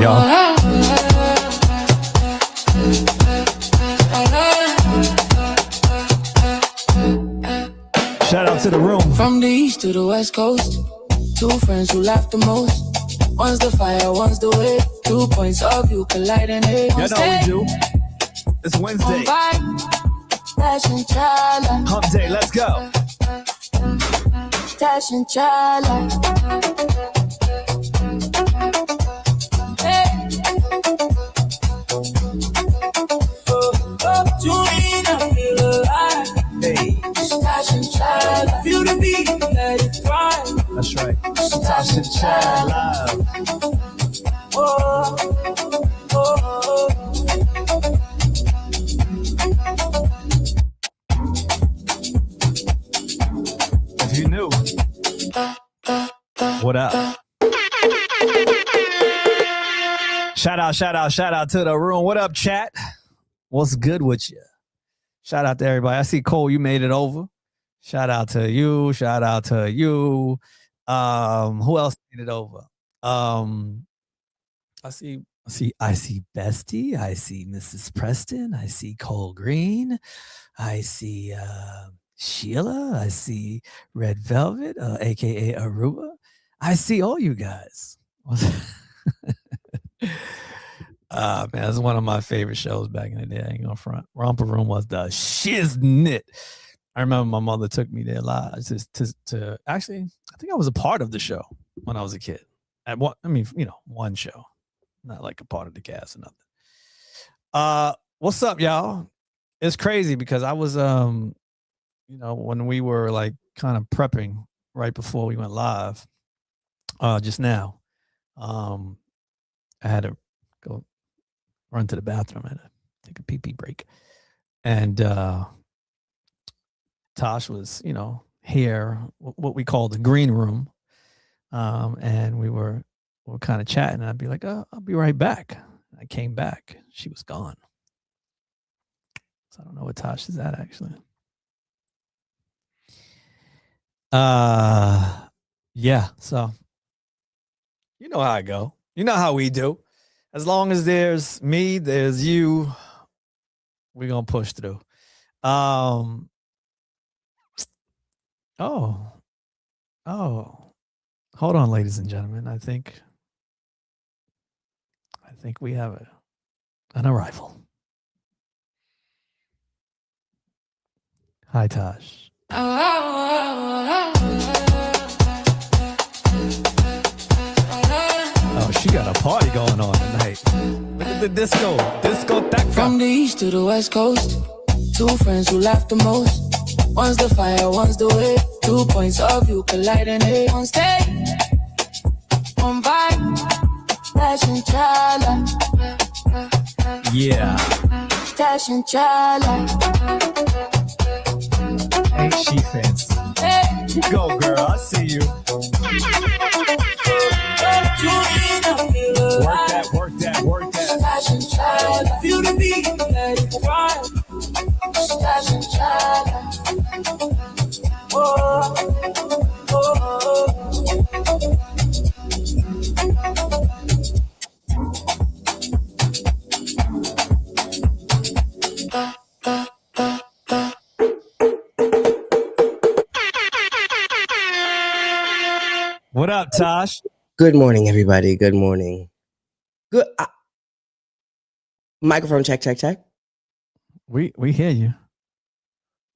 y'all. Shout out to the room. From the east to the west coast, two friends who laugh the most. One's the fire, one's the way. 2 points of view colliding. Hey, you know we do. It's Wednesday. Tash and Chala. Hump day, let's go. Tash and Chala. Hey. Tune in, I feel alive. Hey. Tash and Chala. Feel the beat, let it thrive. That's right. Tash and Chala. Oh, oh, oh. If you knew. What up? Shout out to the room. What up, chat? What's good with you? Shout out to everybody. I see Cole, you made it over. Shout out to you. Shout out to you. Who else made it over? I see Bestie. I see Mrs. Preston. I see Cole Green. I see Sheila. I see Red Velvet, aka Aruba. I see all you guys. Man, that's one of my favorite shows back in the day. I ain't gonna front. Romper Room was the shiznit. I remember my mother took me there live to actually, I think I was a part of the show when I was a kid. At one, I mean, one show, not like a part of the cast or nothing. What's up, y'all? It's crazy because I was, when we were like kind of prepping right before we went live, just now, I had to go run to the bathroom and take a pee-pee break. And Tash was, here, what we call the green room. And we were kind of chatting, and I'd be like, oh, I'll be right back. I came back. She was gone. So I don't know what Tash is at, actually. Yeah, so you know how I go. You know how we do. As long as there's me, there's you, we're going to push through. Oh. Hold on, ladies and gentlemen. I think we have an arrival. Hi, Tash. Oh, she got a party going on tonight. Look at the disco tech. From the east to the west coast, two friends who laugh the most. One's the fire, one's the way. 2 points of view colliding. Hey, on stage, on vibe, Tash and Chala. Yeah. Tash and Chala. Ain't she fancy? Hey. You go, girl. I see you. Work that. Tash and Chala. Feel the beat, let it thrive. Tash and Chala. Oh, oh, oh. What up, Tash? Good morning, everybody. Good morning. Good. Microphone check. We hear you.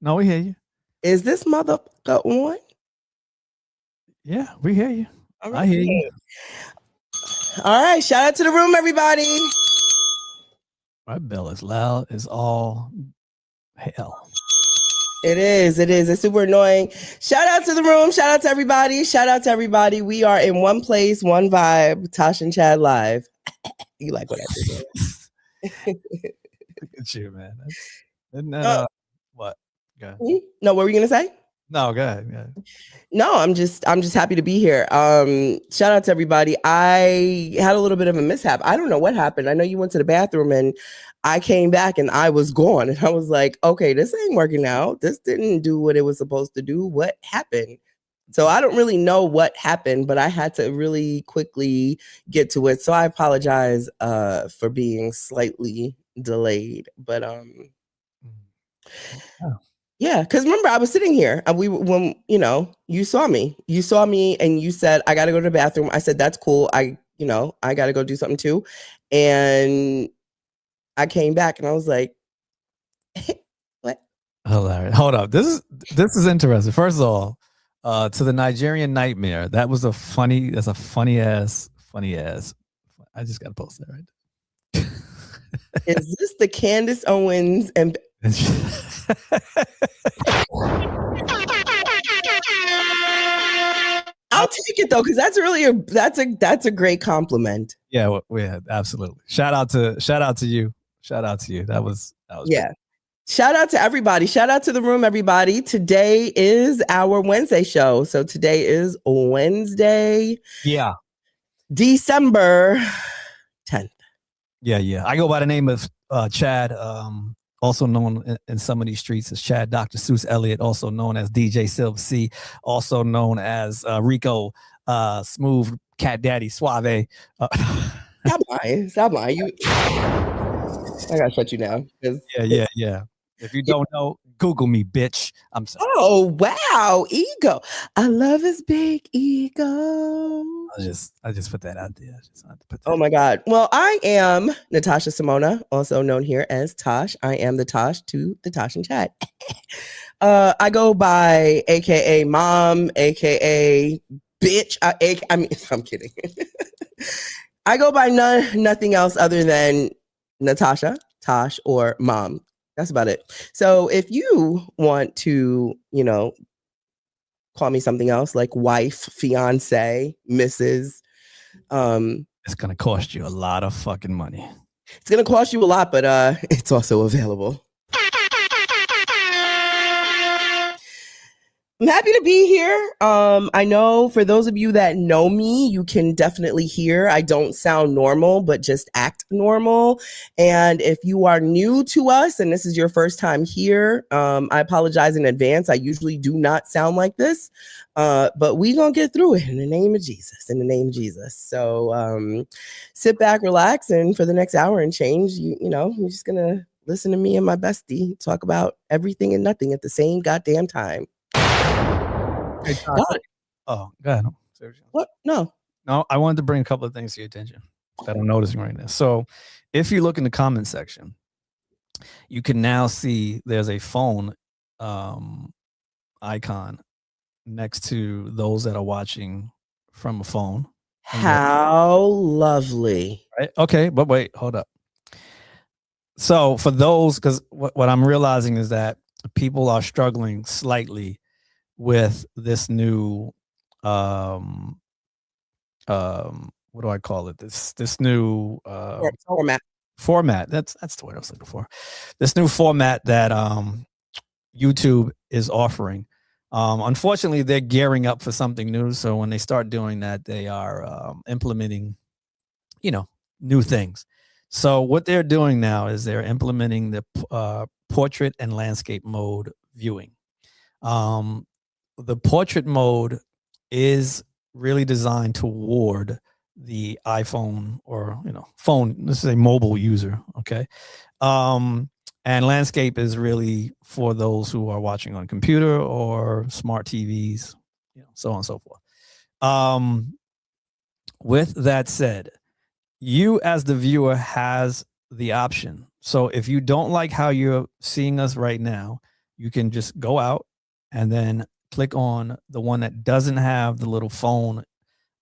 No, we hear you. Is this motherfucker on? Yeah, we hear you. All right. I hear you. All right. Shout out to the room, everybody. My bell is loud as all hell. It is. It's super annoying. Shout out to the room. Shout out to everybody. We are in one place, one vibe. Tash and Chad live. You like what I did? Look at you, man. Isn't that what? Go ahead. No, what were you gonna say? No, go ahead. Yeah. No, I'm just happy to be here. Shout out to everybody. I had a little bit of a mishap. I don't know what happened. I know you went to the bathroom and I came back and I was gone. And I was like, okay, this ain't working out. This didn't do what it was supposed to do. What happened? So I don't really know what happened, but I had to really quickly get to it. So I apologize for being slightly delayed. But yeah, because remember I was sitting here and when you saw me and you said I gotta go to the bathroom. I said that's cool. I gotta go do something too. And I came back and I was like, what? Hilarious. Hold up. This is interesting. First of all, to the Nigerian Nightmare. That's a funny ass. I just gotta post that right there. Is this the Candace Owens and I'll take it though, because that's really that's a great compliment. Yeah, absolutely. Shout out to you. That was yeah. Great. Shout out to everybody. Shout out to the room, everybody. Today is our Wednesday show. So today is Wednesday. Yeah. December 10th. Yeah. I go by the name of Chad, also known in some of these streets as Chad Dr. Seuss Elliott, also known as DJ Silver C, also known as Rico Smooth Cat Daddy Suave. Stop lying. I gotta shut you down. Yeah. If you don't know, Google me, bitch. I'm sorry. Oh wow, ego. I love his big ego. I just put that out there. Oh my God. Well, I am Natasha Simona, also known here as Tash. I am the Tash to the Tash and Chad. I go by AKA Mom, AKA Bitch. I'm kidding. I go by nothing else other than Natasha, Tash, or Mom. That's about it. So if you want to, call me something else like wife, fiance, Mrs. It's going to cost you a lot of fucking money. It's going to cost you a lot, but it's also available. I'm happy to be here. I know for those of you that know me, you can definitely hear I don't sound normal, but just act normal. And if you are new to us and this is your first time here, I apologize in advance. I usually do not sound like this, but we gonna get through it in the name of Jesus. So sit back, relax, and for the next hour and change, you're just gonna listen to me and my bestie talk about everything and nothing at the same goddamn time. Hey, go ahead. What? No, I wanted to bring a couple of things to your attention that I'm noticing right now. So if you look in the comment section, you can now see there's a phone icon next to those that are watching from a phone. How lovely. Right? Okay, but wait, hold up. So for those, because what I'm realizing is that people are struggling slightly with this new what do I call it? This new format. That's the word I was looking for. This new format that YouTube is offering. Unfortunately, they're gearing up for something new. So when they start doing that, they are implementing, new things. So what they're doing now is they're implementing the portrait and landscape mode viewing. The portrait mode is really designed toward the iPhone or phone. This is a mobile user, okay. And landscape is really for those who are watching on computer or smart TVs, so on and so forth. With that said, you as the viewer has the option. So if you don't like how you're seeing us right now, you can just go out and then click on the one that doesn't have the little phone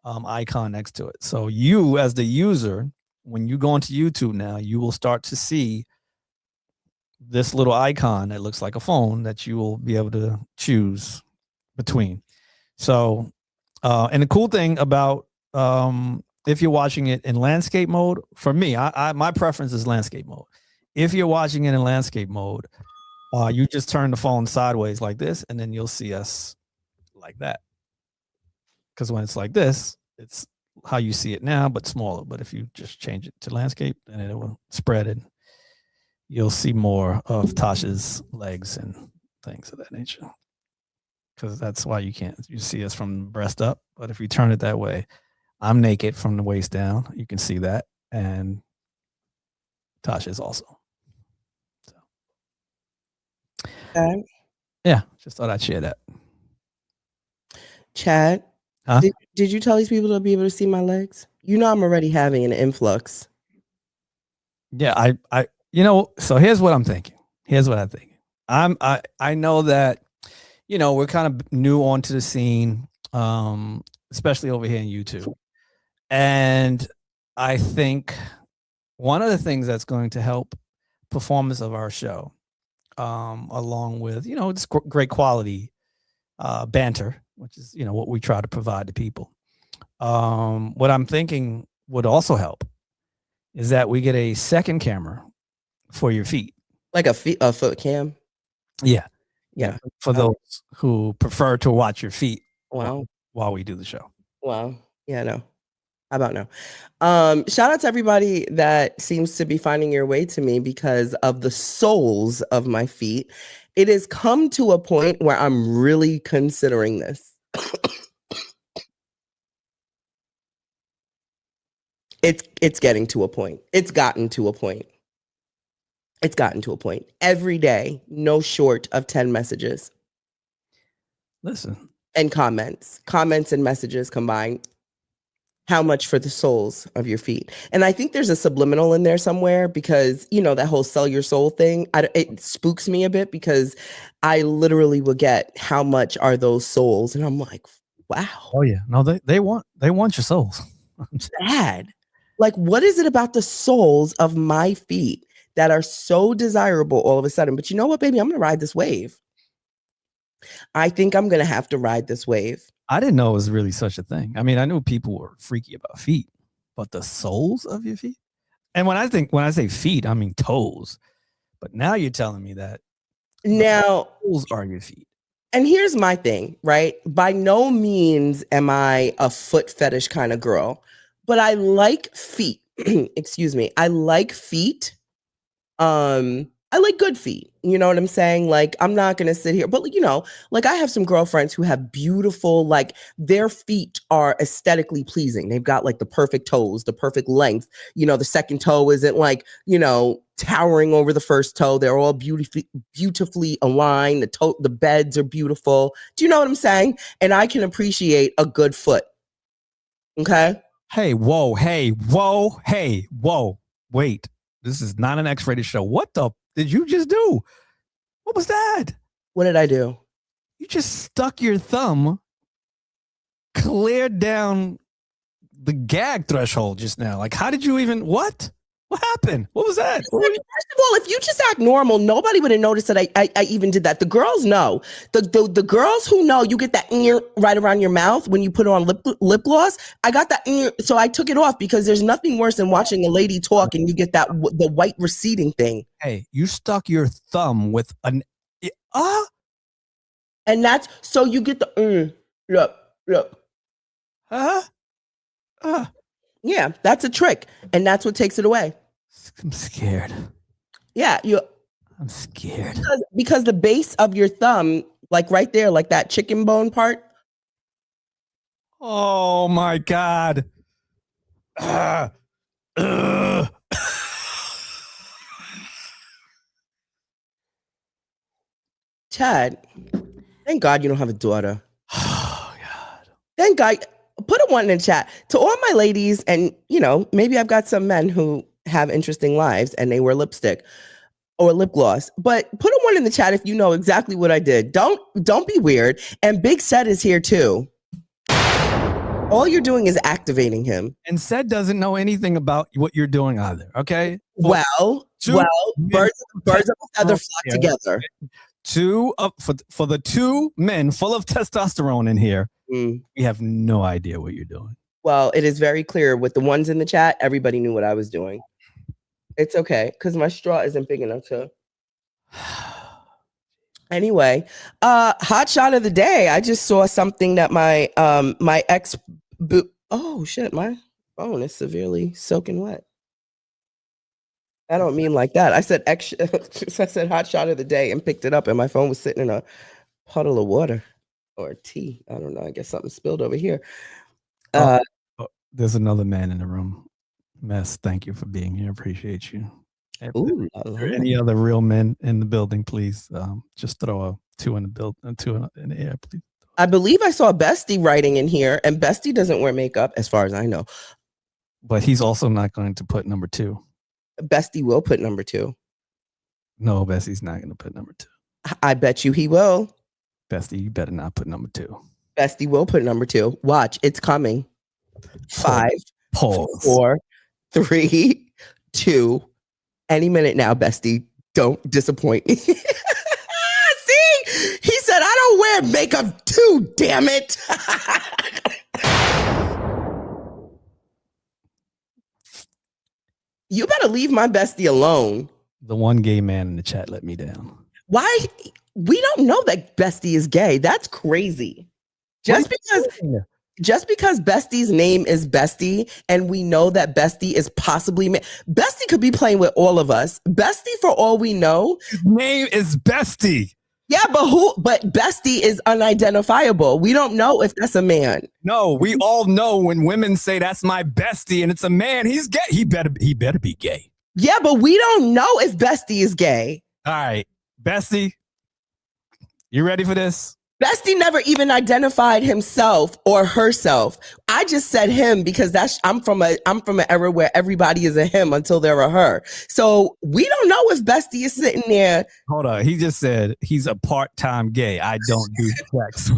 icon next to it. So you as the user, when you go into YouTube now, you will start to see this little icon that looks like a phone that you will be able to choose between. So, and the cool thing about if you're watching it in landscape mode, for me, my preference is landscape mode. If you're watching it in landscape mode, you just turn the phone sideways like this, and then you'll see us like that. Because when it's like this, it's how you see it now, but smaller. But if you just change it to landscape, then it will spread it. You'll see more of Tasha's legs and things of that nature. because that's why you see us from breast up. But if you turn it that way, I'm naked from the waist down. You can see that, and Tash is also. So. Okay. Yeah, just thought I'd share that. Chad, huh? did you tell these people to be able to see my legs? You know I'm already having an influx. Yeah, so here's what I'm thinking. I know that, we're kind of new onto the scene, especially over here in YouTube. And I think one of the things that's going to help performance of our show, along with, it's great quality banter, which is, what we try to provide to people. What I'm thinking would also help is that we get a second camera for your feet. Like a foot cam? Yeah. Yeah. For those who prefer to watch your feet Wow. while we do the show. Wow. Yeah, no. How about no? Shout out to everybody that seems to be finding your way to me because of the soles of my feet. It has come to a point where I'm really considering this. It's getting to a point. It's gotten to a point. It's gotten to a point. Every day, no short of 10 messages. Listen. And comments and messages combined. How much for the soles of your feet? And I think there's a subliminal in there somewhere because, that whole sell your soul thing, it spooks me a bit because I literally will get how much are those soles? And I'm like, wow. Oh yeah. No, they want your souls. Bad. Like, what is it about the soles of my feet that are so desirable all of a sudden? But you know what, baby? I'm going to ride this wave. I think I'm going to have to ride this wave. I didn't know it was really such a thing. I mean, I knew people were freaky about feet, but the soles of your feet? And when I say feet, I mean toes. But now you're telling me that now soles are your feet. And here's my thing, right? By no means am I a foot fetish kind of girl, but I like feet. Excuse me. I like feet. I like good feet. You know what I'm saying? Like, I'm not going to sit here, but like I have some girlfriends who have beautiful, like their feet are aesthetically pleasing. They've got like the perfect toes, the perfect length. The second toe isn't like, towering over the first toe. They're all beautifully aligned. The beds are beautiful. Do you know what I'm saying? And I can appreciate a good foot. Okay. Hey, whoa. Wait. This is not an X-rated show. What the did you just do? What was that? What did I do? You just stuck your thumb clear down the gag threshold just now. Like, how did you even, what? What happened? What was that? First of all, if you just act normal, nobody would have noticed that I even did that. The girls know. The girls who know, you get that right around your mouth when you put on lip gloss. I got that so I took it off because there's nothing worse than watching a lady talk and you get that the white receding thing. Hey, you stuck your thumb with an and that's so you get the look. Yeah, that's a trick, and that's what takes it away. I'm scared. Yeah, I'm scared because the base of your thumb, like right there, like that chicken bone part. Oh my God. Chad, thank God you don't have a daughter. Oh God. Thank God. Put a 1 in the chat to all my ladies, and maybe I've got some men who have interesting lives and they wear lipstick or lip gloss, but put a 1 in the chat if you know exactly what I did. Don't be weird. And Big Set is here too. All you're doing is activating him. And Sed doesn't know anything about what you're doing either. Okay. Birds of a feather flock together. For the 2 men full of testosterone in here, we have no idea what you're doing. Well, it is very clear with the 1s in the chat. Everybody knew what I was doing. It's okay because my straw isn't big enough to. Anyway, hot shot of the day. I just saw something that my my ex. Oh shit! My phone is severely soaking wet. I don't mean like that. I said I said hot shot of the day and picked it up, and my phone was sitting in a puddle of water. or tea. I don't know. I guess something spilled over here. There's another man in the room. Mess, thank you for being here. Appreciate you. If there are any other real men in the building, please just throw a 2 in the in the air, please. I believe I saw Bestie writing in here, and Bestie doesn't wear makeup, as far as I know. But he's also not going to put number 2. Bestie will put number 2. No, Bestie's not going to put number 2. I bet you he will. Bestie, you better not put number 2. Bestie will put number 2. Watch, it's coming. 5, Pause. 4, 3, 2. Any minute now, Bestie. Don't disappoint me. See, he said I don't wear makeup too. Damn it. You better leave my bestie alone. The one gay man in the chat let me down. Why? We don't know that Bestie is gay. That's crazy. Just because Bestie's name is Bestie and we know that Bestie is possibly Bestie could be playing with all of us. Bestie, for all we know, his name is Bestie. Yeah, but Bestie is unidentifiable. We don't know if that's a man. No, we all know when women say that's my bestie and it's a man, he's gay. He better be gay. Yeah, but we don't know if Bestie is gay. All right, Bestie, you ready for this? Bestie never even identified himself or herself. I just said him because I'm from an era where everybody is a him until they're a her. So we don't know if Bestie is sitting there. Hold on. He just said he's a part-time gay. I don't do sex.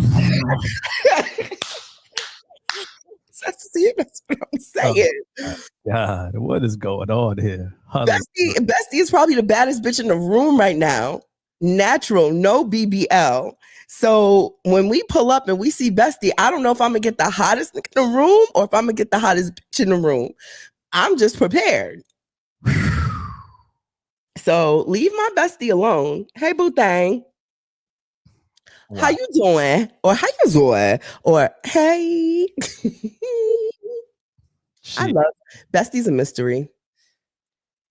See, that's what I'm saying. Oh, God, what is going on here? Bestie is probably the baddest bitch in the room right now. Natural, no BBL. So when we pull up and we see Bestie, I don't know if I'm gonna get the hottest in the room or if I'm gonna get the hottest bitch in the room. I'm just prepared. So leave my bestie alone. Hey, boo thing. Wow. How you doing? Or how you doing? Or hey. I love Bestie's a mystery.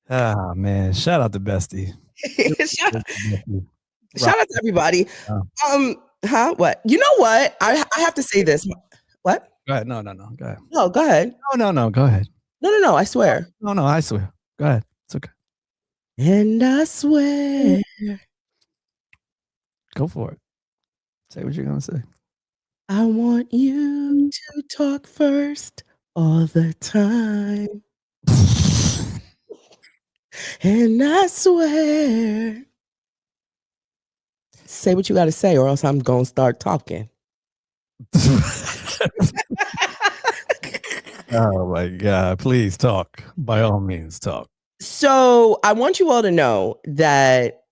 Ah, man. Shout out to Bestie. Shout out to everybody. What? You know what? I have to say this. What? Go ahead. No. Go ahead. No, go ahead. No. Go ahead. No. I swear. No. I swear. Go ahead. It's okay. And I swear. Go for it. Say what you're gonna say. I want you to talk first all the time. And I swear. Say what you got to say, or else I'm going to start talking. Oh, my God. Please talk. By all means, talk. So I want you all to know that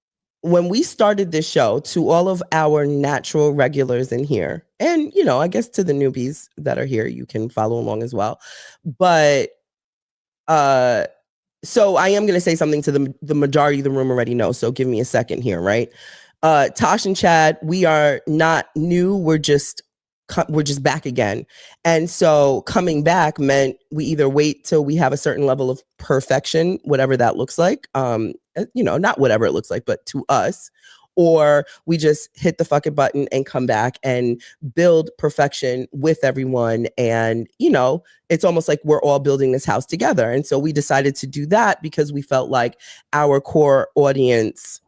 when we started this show, to all of our natural regulars in here, and, I guess to the newbies that are here, you can follow along as well. But so I am going to say something to the majority of the room already know. So give me a second here, right? Tash and Chad, we are not new. We're just back again. And so coming back meant we either wait till we have a certain level of perfection, whatever that looks like. Not whatever it looks like, but to us, or we just hit the fucking button and come back and build perfection with everyone. And, it's almost like we're all building this house together. And so we decided to do that because we felt like our core audience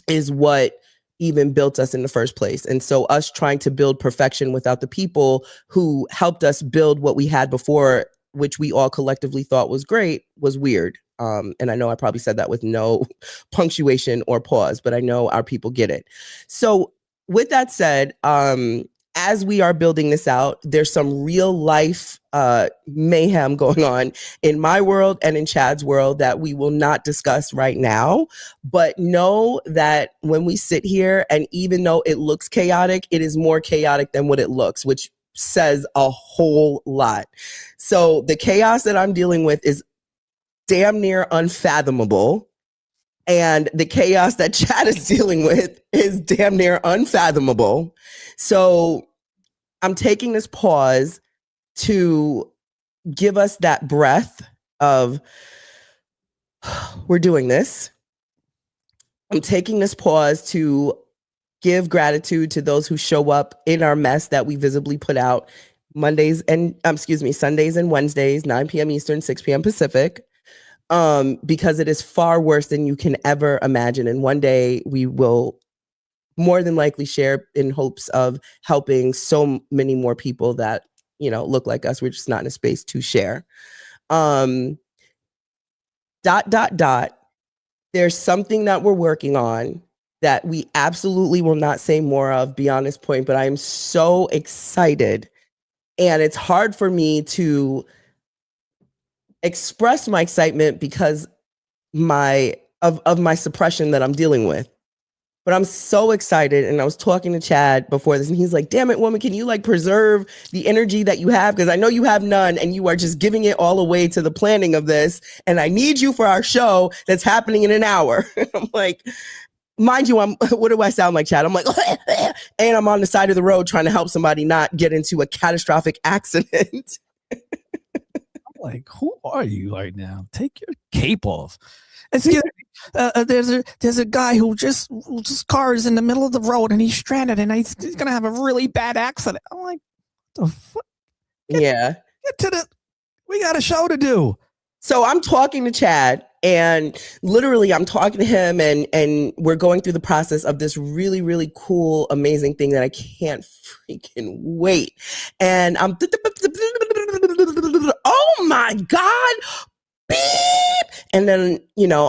is what even built us in the first place. And so us trying to build perfection without the people who helped us build what we had before, which we all collectively thought was great, was weird. And I know I probably said that with no punctuation or pause, but I know our people get it. So with that said, as we are building this out, there's some real life mayhem going on in my world and in Chad's world that we will not discuss right now. But know that when we sit here, and even though it looks chaotic, it is more chaotic than what it looks, which says a whole lot. So the chaos that I'm dealing with is damn near unfathomable. And the chaos that Chad is dealing with is damn near unfathomable. So I'm taking this pause to give us that breath of, we're doing this. I'm taking this pause to give gratitude to those who show up in our mess that we visibly put out Sundays and Wednesdays, 9 p.m. Eastern, 6 p.m. Pacific, because it is far worse than you can ever imagine. And one day we will more than likely share in hopes of helping so many more people that, look like us. We're just not in a space to share. There's something that we're working on that we absolutely will not say more of beyond this point, but I am so excited. And it's hard for me to express my excitement because of my suppression that I'm dealing with. But I'm so excited. And I was talking to Chad before this, and he's like, damn it, woman, can you preserve the energy that you have? Because I know you have none, and you are just giving it all away to the planning of this. And I need you for our show that's happening in an hour. I'm like, mind you, what do I sound like, Chad? I'm like, and I'm on the side of the road trying to help somebody not get into a catastrophic accident. I'm like, who are you right now? Take your cape off. There's a guy whose car is in the middle of the road and he's stranded and he's gonna have a really bad accident. I'm like, what the fuck? Get we got a show to do. So I'm talking to Chad, and literally I'm talking to him, and we're going through the process of this really, really cool, amazing thing that I can't freaking wait. And I'm oh my God. Beep. And then,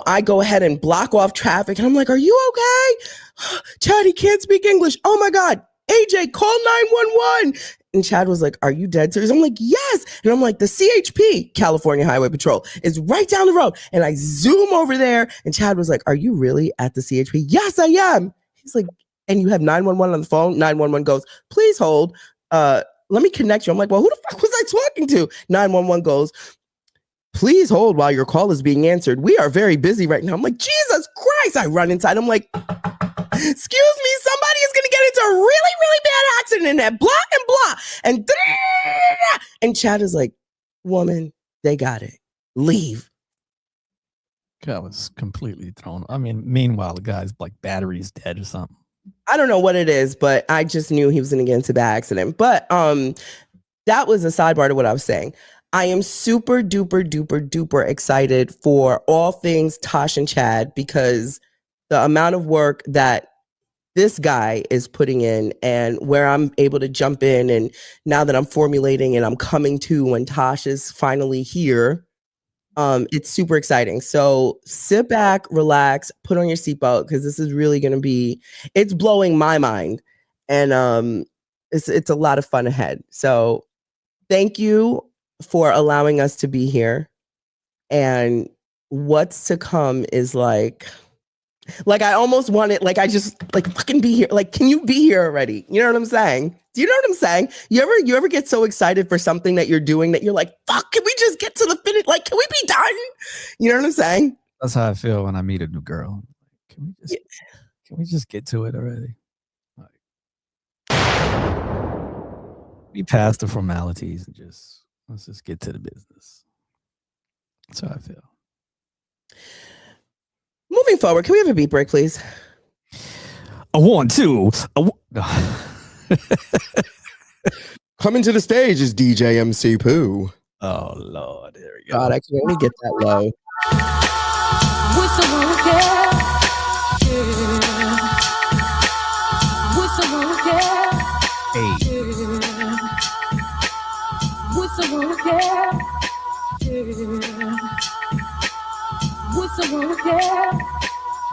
I go ahead and block off traffic, and I'm like, are you okay? Chad, he can't speak English. Oh my God. AJ, call 911. And Chad was like, are you dead serious? I'm like, yes. And I'm like, the CHP, California Highway Patrol, is right down the road. And I zoom over there, and Chad was like, are you really at the CHP? Yes, I am. He's like, and you have 911 on the phone? 911 goes, please hold. Let me connect you. I'm like, well, who the fuck was I talking to? 911 goes, please hold while your call is being answered. We are very busy right now. I'm like, Jesus Christ. I run inside. I'm like, excuse me, somebody is going to get into a really, really bad accident in that blah and blah. And Chad is like, woman, they got it. Leave. I was completely thrown. I mean, meanwhile, the guy's like battery's dead or something. I don't know what it is, but I just knew he was going to get into a bad accident. But that was a sidebar to what I was saying. I am super duper duper duper excited for all things Tash and Chad, because the amount of work that this guy is putting in, and where I'm able to jump in, and now that I'm formulating and I'm coming to when Tash is finally here, it's super exciting. So sit back, relax, put on your seatbelt, because this is really going to be, it's blowing my mind, and it's a lot of fun ahead. So thank you for allowing us to be here. And what's to come is like I almost want it, I just fucking be here. Can you be here already? You know what I'm saying? Do you know what I'm saying? You ever get so excited for something that you're doing that you're like, fuck, can we just get to the finish? Can we be done? You know what I'm saying? That's how I feel when I meet a new girl. Can we just get to it already? We past the formalities and let's just get to the business. That's how I feel. Moving forward, can we have a beat break, please? A 1, 2. Coming to the stage is DJ MC Pooh. Oh, Lord. There we go. God, I can only get that low. I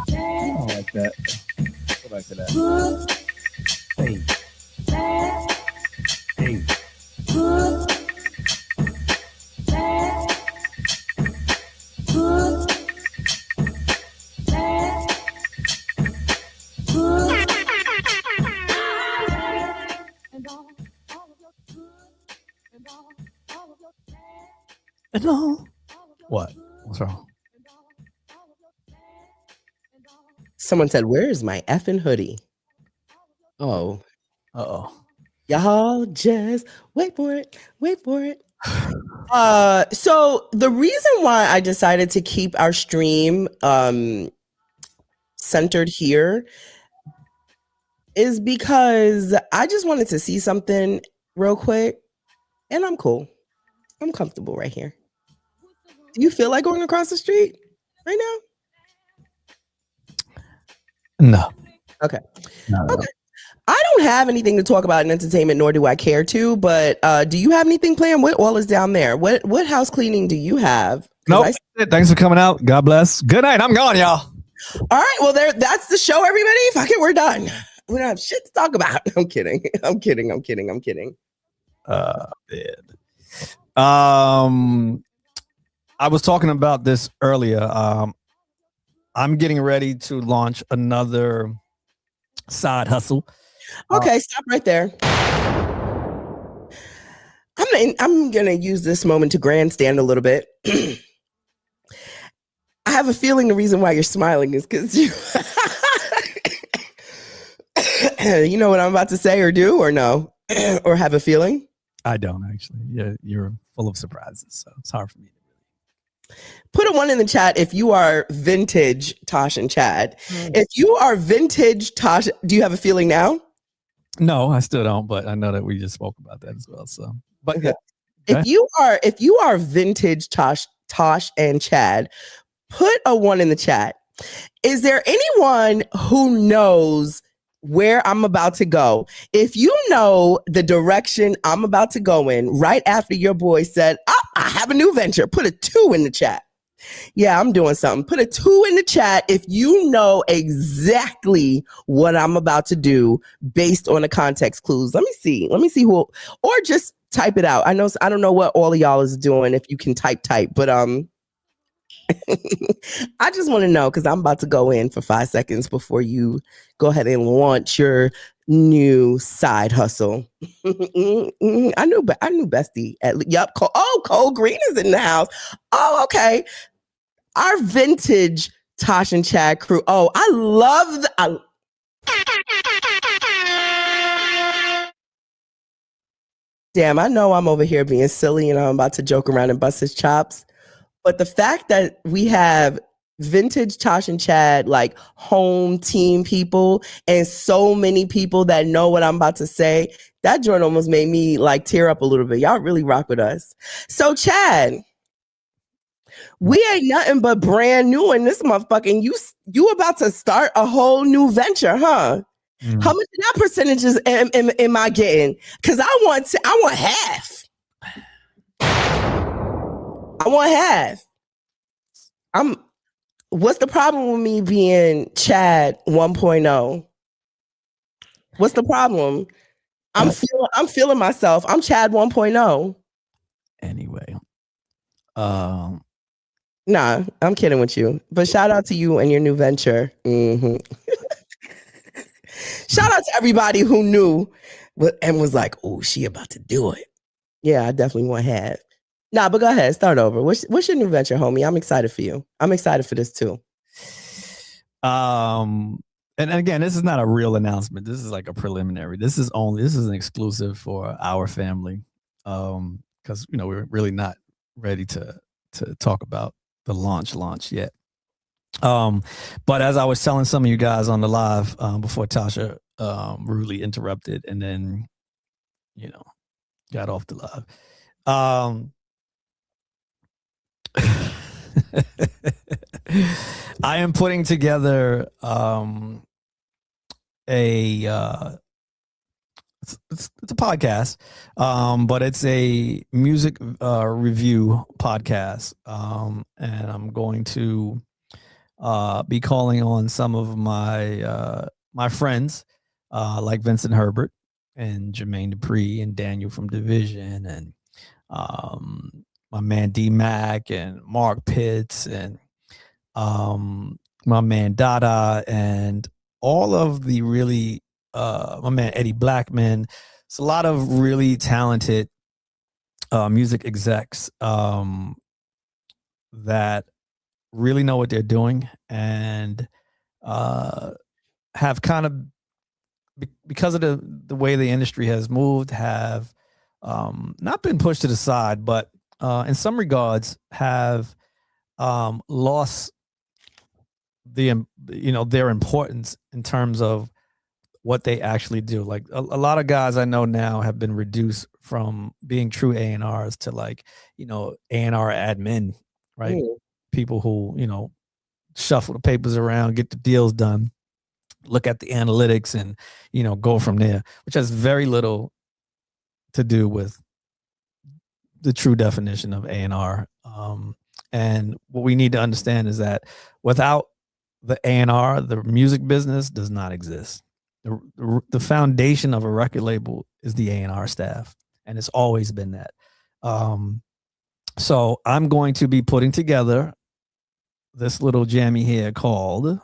don't like that. Go back to that. Hey. Hey. No. What? What's wrong? Someone said, where's my effing hoodie? Oh. Uh-oh. Y'all just wait for it. Wait for it. So the reason why I decided to keep our stream centered here is because I just wanted to see something real quick, and I'm cool. I'm comfortable right here. Do you feel like going across the street right now? No. Okay. No. Okay. I don't have anything to talk about in entertainment, nor do I care to. But do you have anything planned? What all is down there? What house cleaning do you have? Nope. Thanks for coming out. God bless. Good night. I'm gone, y'all. All right. Well, that's the show, everybody. Fuck it, we're done. We don't have shit to talk about. I'm kidding. I'm kidding. I was talking about this earlier. I'm getting ready to launch another side hustle. Okay, stop right there. I'm gonna use this moment to grandstand a little bit. I have a feeling the reason why you're smiling is because you you know what I'm about to say or do or no or have a feeling. I don't actually. Yeah, you're full of surprises, so it's hard for me. Put a 1 in the chat if you are vintage Tosh and Chad. If you are vintage Tosh, do you have a feeling now? No, I still don't, but I know that we just spoke about that as well. So, but okay. If you are vintage Tosh and Chad, put a 1 in the chat. Is there anyone who knows where I'm about to go? If you know the direction I'm about to go in, right after your boy said, I have a new venture, put a 2 in the chat. Yeah, I'm doing something. Put a 2 in the chat if you know exactly what I'm about to do based on the context clues. Let me see who, or just type it out. I don't know what all of y'all is doing if you can type, but I just want to know because I'm about to go in for 5 seconds before you go ahead and launch your new side hustle. I knew Bestie. Yup. Cole Green is in the house. Oh, okay. Our vintage Tosh and Chad crew. Oh, I love Damn, I know I'm over here being silly and I'm about to joke around and bust his chops. But the fact that we have vintage Tosh and Chad, like home team people, and so many people that know what I'm about to say, that joint almost made me like tear up a little bit. Y'all really rock with us. So Chad, we ain't nothing but brand new in this motherfucking. You about to start a whole new venture, huh? Mm. How much of that percentages am I getting? Because I want half. I want half. What's the problem with me being Chad 1.0? What's the problem? I'm feeling myself. I'm Chad 1.0. Anyway. Nah, I'm kidding with you. But shout out to you and your new venture. Mm-hmm. Shout out to everybody who knew and was like, oh, she about to do it. Yeah, I definitely want half. Nah, but go ahead. Start over. What's your new venture, homie? I'm excited for you. I'm excited for this too. And again, this is not a real announcement. This is like a preliminary. This is an exclusive for our family. Because we're really not ready to talk about the launch yet. But as I was telling some of you guys on the live before Tasha rudely interrupted and then got off the live. I am putting together it's a podcast, but it's a music review podcast, and I'm going to be calling on some of my my friends like Vincent Herbert and Jermaine Dupri and Daniel from Division and my man D Mac and Mark Pitts and my man Dada and all of the really my man Eddie Blackman. It's a lot of really talented music execs that really know what they're doing and have kind of, because of the way the industry has moved, have not been pushed to the side, but in some regards have lost their importance in terms of what they actually do. Like a lot of guys I know now have been reduced from being true A&Rs to like, A&R admin, right? Mm. People who, shuffle the papers around, get the deals done, look at the analytics and, go from there, which has very little to do with the true definition of A&R. And what we need to understand is that without the A&R, the music business does not exist. The foundation of a record label is the A&R staff, and it's always been that. So I'm going to be putting together this little jammy here called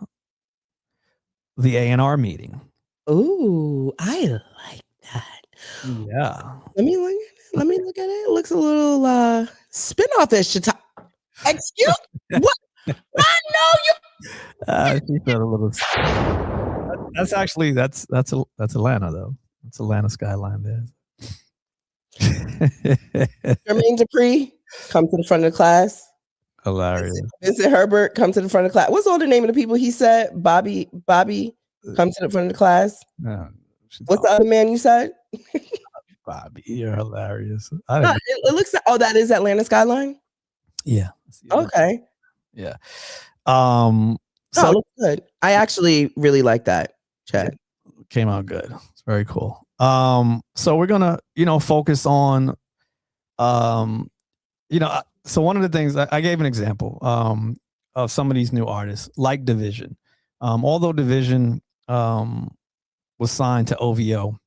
the A&R meeting. Ooh, I like that. Yeah. Let me look at it. It looks a little spin-off-ish. Excuse what? I know you. She felt a little. That's actually that's Atlanta though. It's Atlanta skyline there. Jermaine Dupri, come to the front of the class. Hilarious. Vincent Herbert, come to the front of the class. What's all the name of the people he said? Bobby, come to the front of the class. No, What's the other man you said? Bobby, you're hilarious. It looks like, that is Atlanta skyline. Yeah. Okay. Yeah. So it looks good. I actually really like that, Chad. Came out good. It's very cool. So we're gonna, focus on, so one of the things I gave an example of some of these new artists, like Division. Although Division was signed to OVO,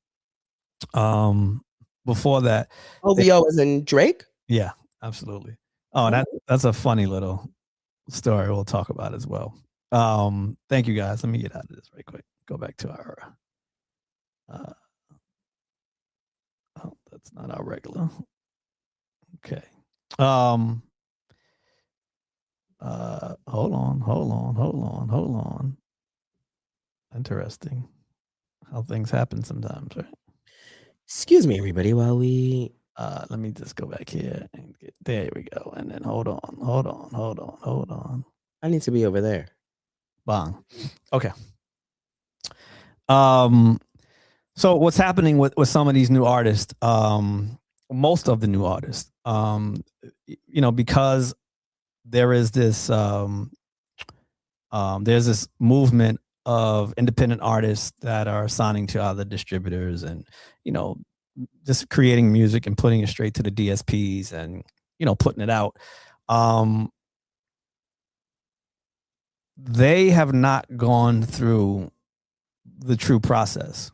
before that, OVO is in Drake. Yeah, absolutely. Oh, that's a funny little story we'll talk about as well. Thank you guys. Let me get out of this right quick. Go back to our that's not our regular. Okay. Hold on. Interesting how things happen sometimes, right? Excuse me, everybody, while we let me just go back here and there we go. And then hold on. I need to be over there. Bang. Okay. So what's happening with some of these new artists, most of the new artists, because there is this there's this movement of independent artists that are signing to other distributors and, just creating music and putting it straight to the DSPs and, putting it out. They have not gone through the true process,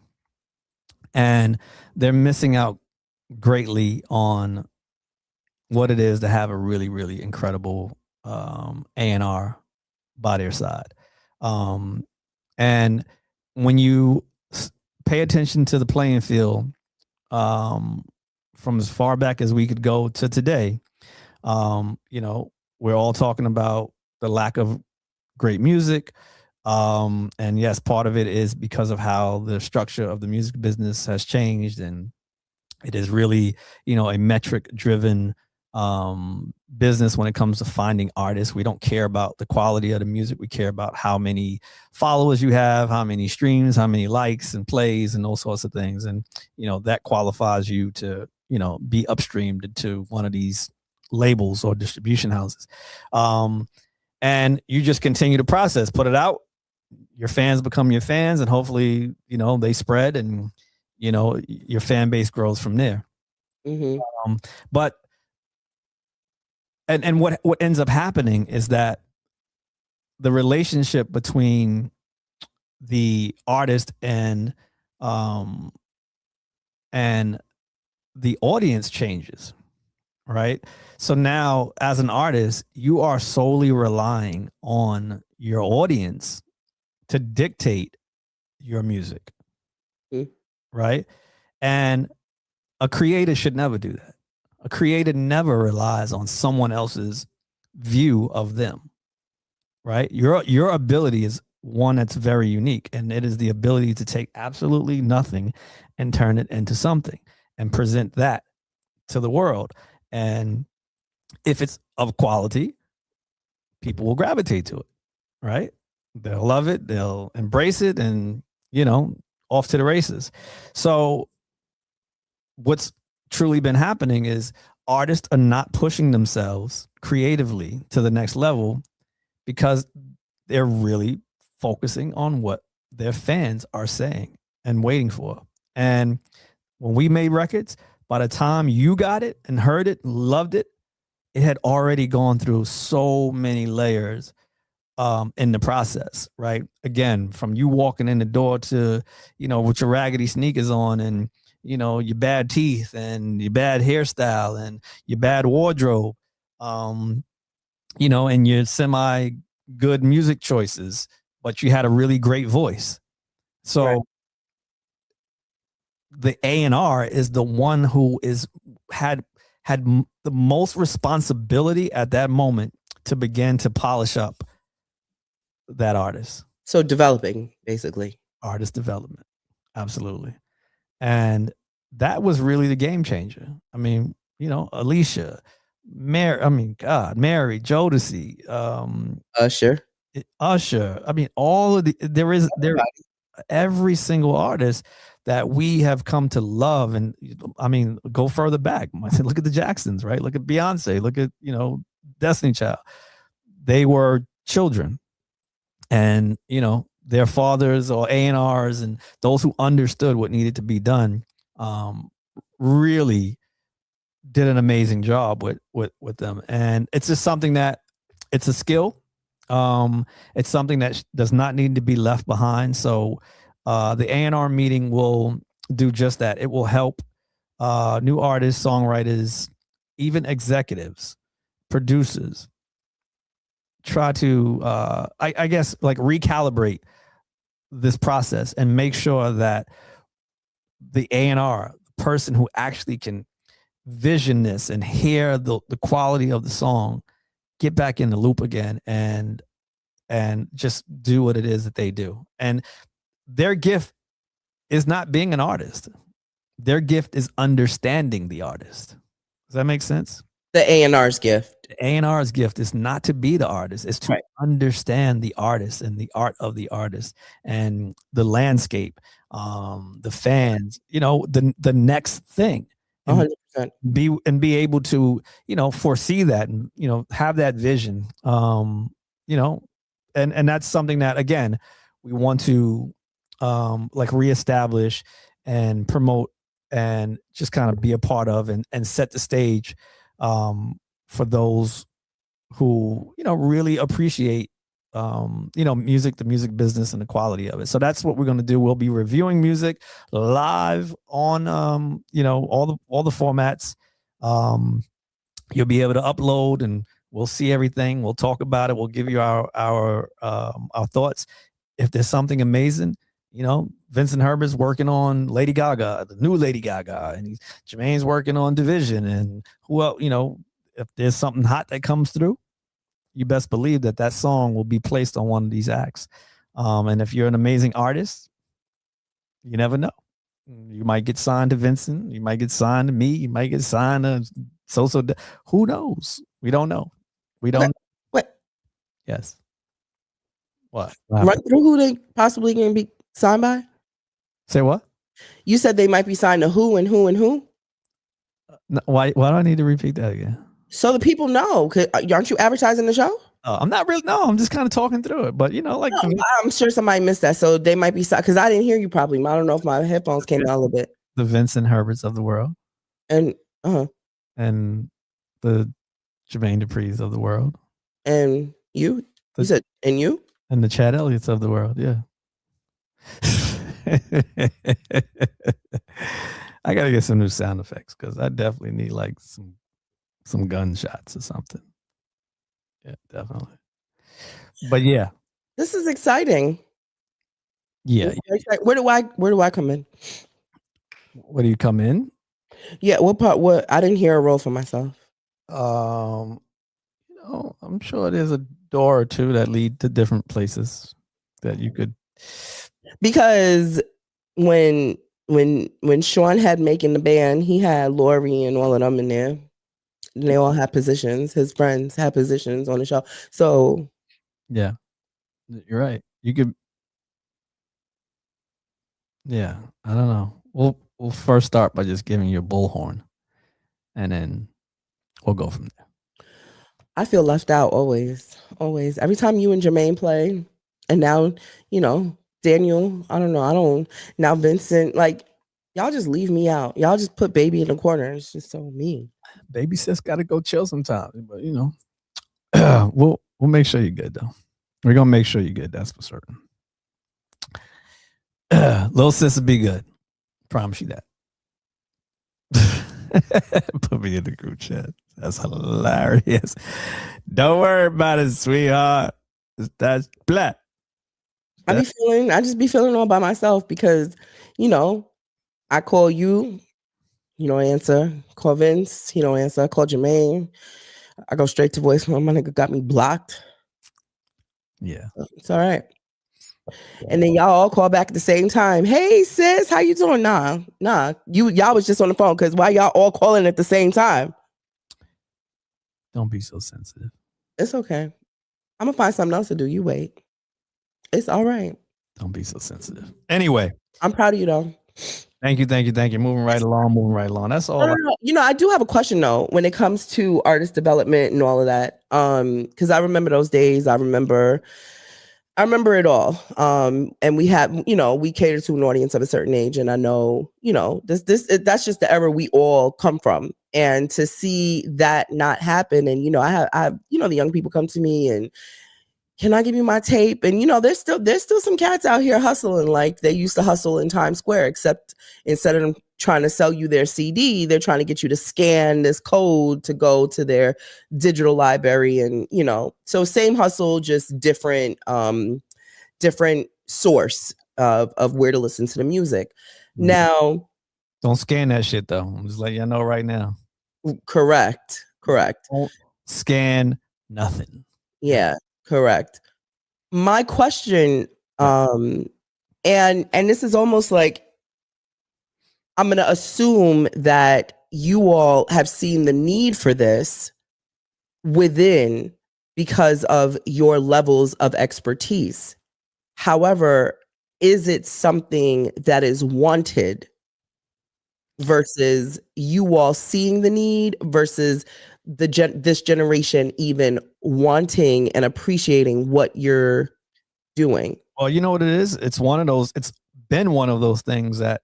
and they're missing out greatly on what it is to have a really, really incredible A&R by their side. And when you pay attention to the playing field, from as far back as we could go to today, we're all talking about the lack of great music. And yes, part of it is because of how the structure of the music business has changed, and it is really, a metric driven business when it comes to finding artists. We don't care about the quality of the music. We care about how many followers you have, how many streams, how many likes and plays and those sorts of things. And, that qualifies you to, be upstreamed into one of these labels or distribution houses. And you just continue to process, put it out. Your fans become your fans, and hopefully, they spread, and, your fan base grows from there. Mm-hmm. But what ends up happening is that the relationship between the artist and the audience changes, right? So now, as an artist, you are solely relying on your audience to dictate your music, right? And a creator should never do that. A creator never relies on someone else's view of them, right? Your ability is one that's very unique, and it is the ability to take absolutely nothing and turn it into something and present that to the world. And if it's of quality, people will gravitate to it, right? They'll love it, they'll embrace it, and off to the races. So what's truly been happening is artists are not pushing themselves creatively to the next level because they're really focusing on what their fans are saying and waiting for. And when we made records, by the time you got it and heard it, loved it, it had already gone through so many layers in the process, right? Again, from you walking in the door to, with your raggedy sneakers on and, your bad teeth and your bad hairstyle and your bad wardrobe, and your semi good music choices, but you had a really great voice. So right. The A&R is the one who had the most responsibility at that moment to begin to polish up that artist. So developing, basically. Artist development. Absolutely. And that was really the game changer. I mean, Alicia, Mary, Jodeci, Usher. I mean, all of every single artist that we have come to love. And I mean, go further back. Look at the Jacksons, right? Look at Beyonce. Look at, Destiny Child. They were children. And, their fathers or A&Rs and those who understood what needed to be done really did an amazing job with them. And it's just something that it's a skill. It's something that does not need to be left behind. So the A&R meeting will do just that. It will help new artists, songwriters, even executives, producers try to, I guess, like recalibrate this process and make sure that the A&R, the person who actually can vision this and hear the quality of the song, get back in the loop again and just do what it is that they do. And their gift is not being an artist. Their gift is understanding the artist. Does that make sense? The A&R's gift. The A&R's gift is not to be the artist. It's to understand the artist and the art of the artist and the landscape, the fans, the next thing. 100%. Be able to, foresee that and, have that vision, and that's something that, again, we want to like reestablish and promote and just kind of be a part of and set the stage for those who, really appreciate, music, the music business and the quality of it. So that's what we're going to do. We'll be reviewing music live on, all the formats. You'll be able to upload and we'll see everything. We'll talk about it. We'll give you our thoughts. If there's something amazing, Vincent Herbert's working on Lady Gaga, the new Lady Gaga, and Jermaine's working on Division, and who else, if there's something hot that comes through, you best believe that song will be placed on one of these acts. And if you're an amazing artist, you never know. You might get signed to Vincent. You might get signed to me. You might get signed to so. Who knows? We don't know. We don't. What? Yes. What? Run through who they possibly going to be signed by. Say what? You said they might be signed to who and who and who. Why do I need to repeat that again? So the people know. Aren't you advertising the show? I'm not really. No, I'm just kind of talking through it. But I'm sure somebody missed that. So they might be signed because I didn't hear you probably. I don't know if my headphones came down a little bit. The Vincent Herberts of the world, and the Jermaine Dupri's of the world, and you said, and you, and the Chad Elliott's of the world. Yeah. I gotta get some new sound effects because I definitely need like some gunshots or something. Yeah, definitely. But yeah, this is exciting. Yeah. Where do I come in? Where do you come in? Yeah, what part? What I didn't hear a role for myself. I'm sure there's a door or two that lead to different places that you could. Because when Sean had making the band, he had Lori and all of them in there. And they all had positions. His friends had positions on the show. So yeah, you're right. You could. Yeah, I don't know. We'll first start by just giving you a bullhorn, and then we'll go from there. I feel left out always, always. Every time you and Jermaine play, and now, Daniel, I don't know, now Vincent, like, y'all just leave me out. Y'all just put baby in the corner. It's just so mean. Baby sis got to go chill sometimes, but we'll make sure you're good though. We're gonna make sure you're good. That's for certain. Little sis will be good. Promise you that. Put me in the group chat. That's hilarious. Don't worry about it, sweetheart. That's black. I just be feeling all by myself because, I call you, you don't answer. Call Vince, he don't answer. I call Jermaine. I go straight to voicemail. My nigga got me blocked. Yeah. It's all right. And then y'all all call back at the same time. Hey sis, how you doing? Nah. Y'all was just on the phone because why y'all all calling at the same time? Don't be so sensitive. It's okay. I'm gonna find something else to do. You wait. It's all right. Don't be so sensitive. Anyway, I'm proud of you though. Thank you. Moving right along. That's all. I do have a question though when it comes to artist development and all of that. Because I remember those days. I remember it all. And we had, we cater to an audience of a certain age, and I know, that's just the era we all come from. And to see that not happen, and I have, the young people come to me and, can I give you my tape? And there's still some cats out here hustling like they used to hustle in Times Square, except instead of them trying to sell you their CD, they're trying to get you to scan this code to go to their digital library. And so same hustle, just different source of where to listen to the music. Mm-hmm. Now, don't scan that shit though. I'm just letting you know right now. Correct. Don't scan nothing. Yeah. Correct. My question, and this is almost like I'm going to assume that you all have seen the need for this within because of your levels of expertise. However, is it something that is wanted versus you all seeing the need versus this generation even wanting and appreciating what you're doing? Well, you know what it is? It's been one of those things that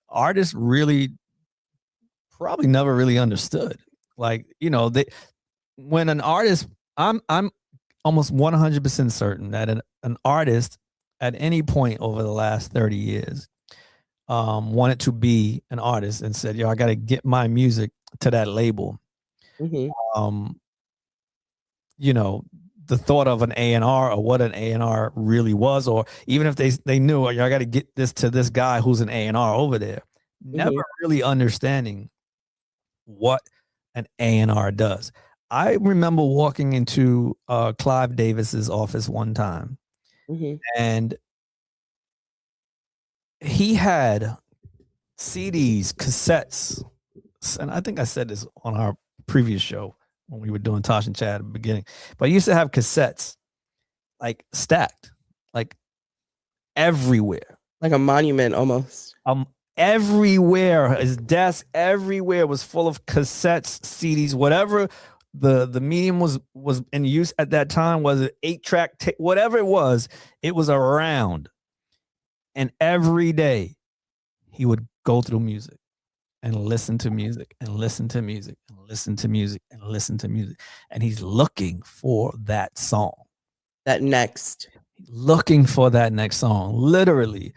artists really probably never really understood. Like, when an artist, I'm almost 100% certain that an artist at any point over the last 30 years wanted to be an artist and said, I got to get my music to that label. Mm-hmm. The thought of an A&R or what an A&R really was, or even if they knew, I got to get this to this guy who's an A&R over there, never really understanding what an A&R does. I remember walking into Clive Davis's office one time, and he had CDs, cassettes, and I think I said this on our previous show when we were doing Tash and Chad at the beginning, but he used to have cassettes like stacked, like everywhere, like a monument almost. Everywhere, his desk, everywhere was full of cassettes, CDs, whatever the medium was in use at that time. Was it 8-track, whatever it was around. And every day he would go through music and listen to music and listen to music and listen to music and listen to music. And he's looking for that song. Looking for that next song, literally.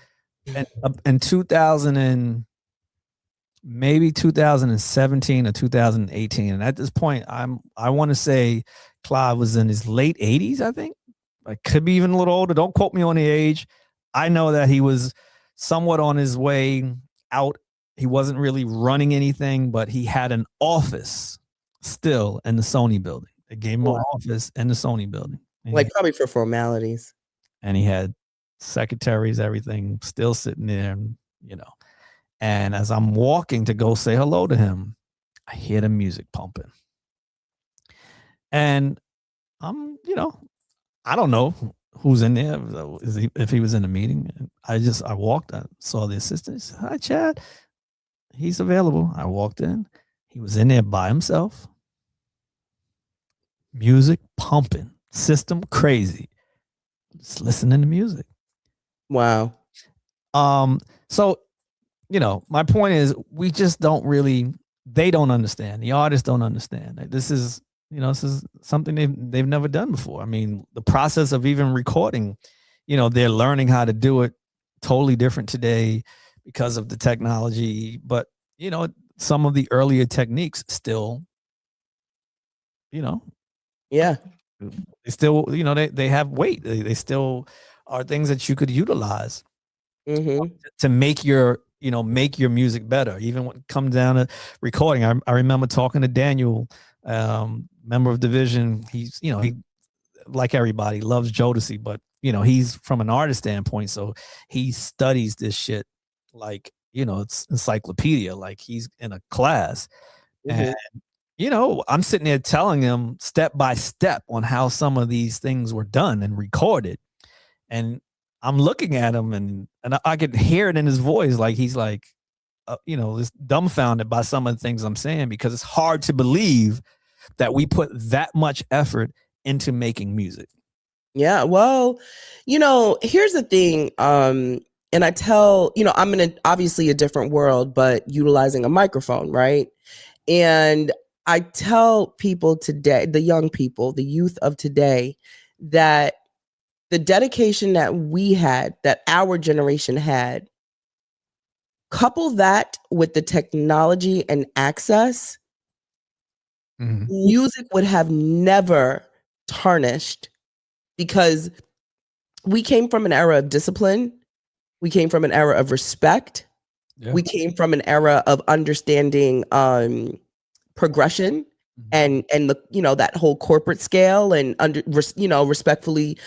And in 2017 or 2018, and at this point, I want to say Clive was in his late 80s. I think, I could be even a little older. Don't quote me on the age. I know that he was somewhat on his way out. He wasn't really running anything, but he had an office still in the Sony building. They gave him an office in the Sony building, like probably for formalities. And he had secretaries, everything still sitting there, and as I'm walking to go say hello to him, I hear the music pumping, and I'm, I don't know who's in there, if he was in a meeting. I walked, I saw the assistant. Said, hi, Chad. He's available. I walked in. He was in there by himself. Music pumping, system crazy. Just listening to music. Wow. So, my point is we just don't really, they don't understand. The artists don't understand. This is something they've never done before. I mean, the process of even recording, they're learning how to do it totally different today because of the technology. But, some of the earlier techniques still, Yeah. they still, they have weight. They still are things that you could utilize to make your music better. Even when it comes down to recording, I remember talking to Daniel, member of Division. He's, he, like everybody, loves Jodeci, but he's from an artist standpoint, so he studies this shit like it's encyclopedia, like he's in a class. And I'm sitting there telling him step by step on how some of these things were done and recorded, and I'm looking at him and I could hear it in his voice, like he's like just dumbfounded by some of the things I'm saying, because it's hard to believe that we put that much effort into making music. Yeah, well, here's the thing. And I tell, I'm in obviously a different world, but utilizing a microphone, right? And I tell people today, the young people, the youth of today, that the dedication that we had, that our generation had, couple that with the technology and access, music would have never tarnished, because we came from an era of discipline. We came from an era of respect. Yeah. We came from an era of understanding progression and the that whole corporate scale, and respectfully,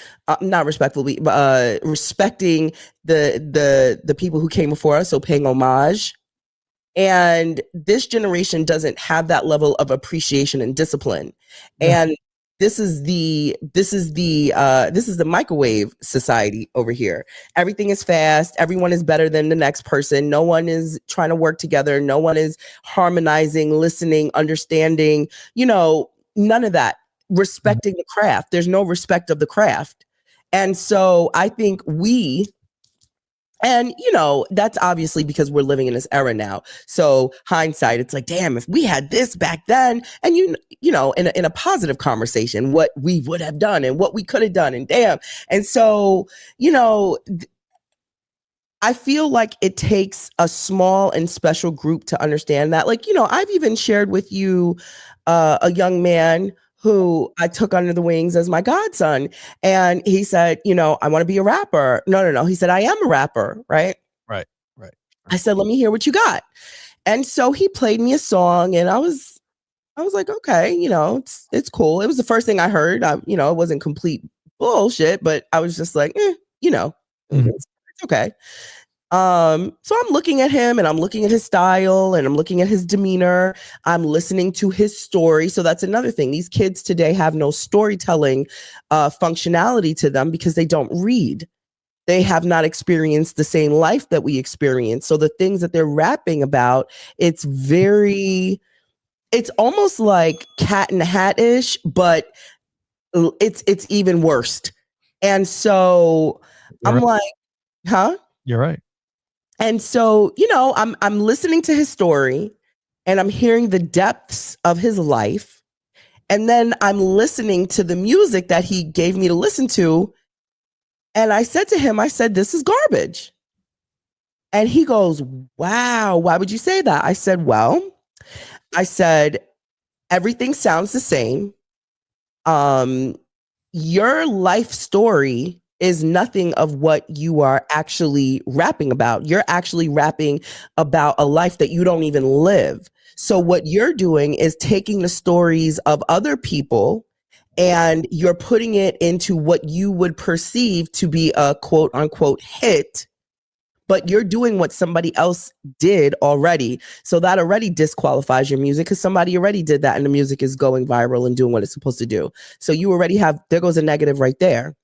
not respectfully, but respecting the people who came before us, so paying homage. And this generation doesn't have that level of appreciation and discipline. Yeah. And this is the microwave society over here. Everything is fast. Everyone is better than the next person. No one is trying to work together. No one is harmonizing, listening, understanding, none of that. Respecting the craft. There's no respect of the craft. And so I think and that's obviously because we're living in this era now. So hindsight, it's like, damn, if we had this back then, and in a positive conversation, what we would have done and what we could have done, and damn. And so, I feel like it takes a small and special group to understand that. Like, I've even shared with you a young man who I took under the wings as my godson. And he said, I want to be a rapper. No. He said, I am a rapper. Right. I said, let me hear what you got. And so he played me a song, and I was like, okay, it's cool. It was the first thing I heard. It wasn't complete bullshit, but I was just like, it's okay. So I'm looking at him, and I'm looking at his style, and I'm looking at his demeanor. I'm listening to his story. So that's another thing. These kids today have no storytelling functionality to them because they don't read. They have not experienced the same life that we experience. So the things that they're rapping about, it's almost like Cat in the Hat-ish, but it's even worse. And so I'm like, huh? You're right. And so, I'm listening to his story, and I'm hearing the depths of his life. And then I'm listening to the music that he gave me to listen to. And I said to him, this is garbage. And he goes, wow, why would you say that? I said, everything sounds the same. Your life story is nothing of what you are actually rapping about. You're actually rapping about a life that you don't even live. So what you're doing is taking the stories of other people, and you're putting it into what you would perceive to be a quote unquote hit, but you're doing what somebody else did already. So that already disqualifies your music, because somebody already did that, and the music is going viral and doing what it's supposed to do. So you already there goes a negative right there.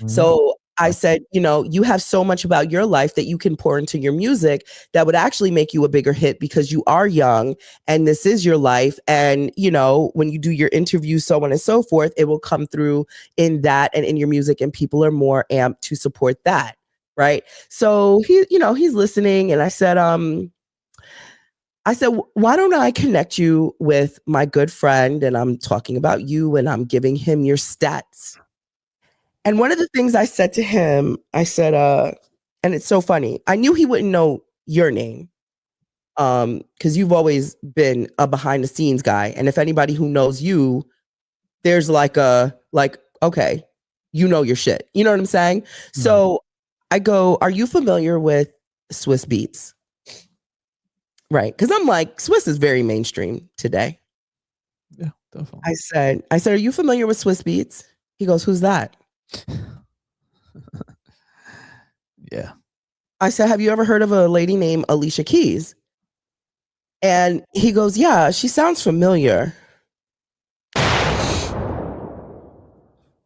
So I said, you know, you have so much about your life that you can pour into your music that would actually make you a bigger hit because you are young and this is your life. And, you know, when you do your interviews, so on and so forth, it will come through in that and in your music, and people are more amped to support that. Right. So he, you know, he's listening. And I said, why don't I connect you with my good friend? And I'm talking about you and I'm giving him your stats. And one of the things I said to him, I said, and it's so funny. I knew he wouldn't know your name because you've always been a behind the scenes guy. And if anybody who knows you, there's okay, you know your shit. You know what I'm saying? Mm-hmm. So I go, are you familiar with Swiss Beats? Right. Because I'm like, Swiss is very mainstream today. Yeah, definitely. I said, are you familiar with Swiss Beats? He goes, who's that? Yeah. I said, have you ever heard of a lady named Alicia Keys? And he goes, yeah, she sounds familiar.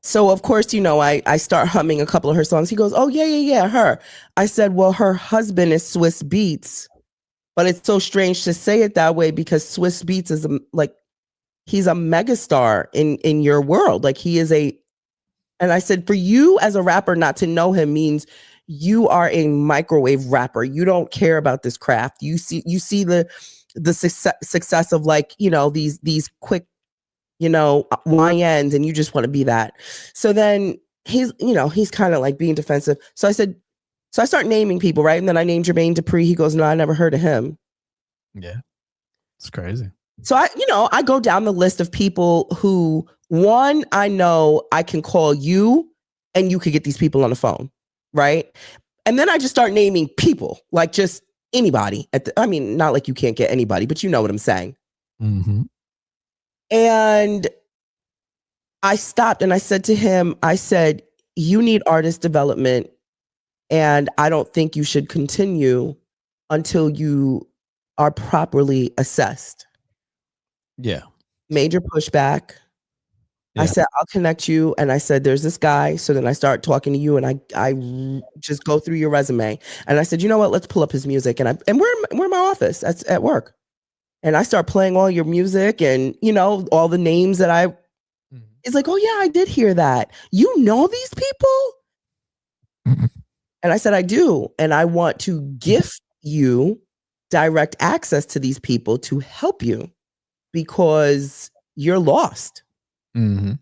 So, of course, you know, I start humming a couple of her songs. He goes, oh, yeah, her. I said, well, her husband is Swiss Beats. But it's so strange to say it that way because Swiss Beats is he's a megastar in your world. Like he is and I said, for you as a rapper not to know him means you are a microwave rapper. You don't care about this craft. You see the success of like, you know, these quick, you know, YNs, and you just want to be that. So then he's kind of like being defensive. So I start naming people, right? And then I named Jermaine Dupri. He goes, no, I never heard of him. Yeah. It's crazy. So I go down the list of people who, one, I know I can call you and you could get these people on the phone, right? And then I just start naming people, like just anybody. Not like you can't get anybody, but you know what I'm saying. Mm-hmm. And I stopped and I said to him, I said, you need artist development, and I don't think you should continue until you are properly assessed. Yeah. Major pushback. Yeah. I said, I'll connect you. And I said, there's this guy. So then I start talking to you and I just go through your resume. And I said, you know what, let's pull up his music. And we're in my office at work. And I start playing all your music and, you know, all the names that it's like, oh yeah, I did hear that. You know these people? And I said, I do. And I want to gift you direct access to these people to help you because you're lost. Mm-hmm.